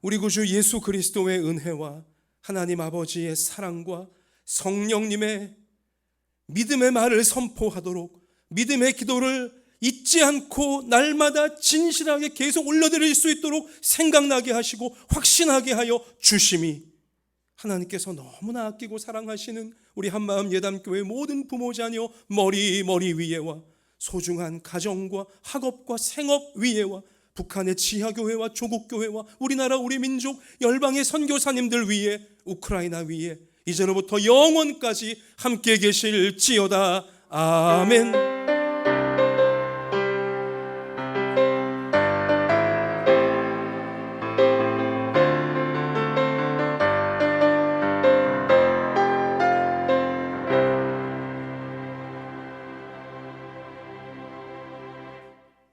우리 구주 예수 그리스도의 은혜와 하나님 아버지의 사랑과 성령님의 믿음의 말을 선포하도록 믿음의 기도를 잊지 않고 날마다 진실하게 계속 올려드릴 수 있도록 생각나게 하시고 확신하게 하여 주심이 하나님께서 너무나 아끼고 사랑하시는 우리 한마음 예담교회 모든 부모 자녀 머리 위에와 소중한 가정과 학업과 생업 위에와 북한의 지하교회와 조국교회와 우리나라 우리 민족 열방의 선교사님들 위에 우크라이나 위에 이제로부터 영원까지 함께 계실지어다. 아멘.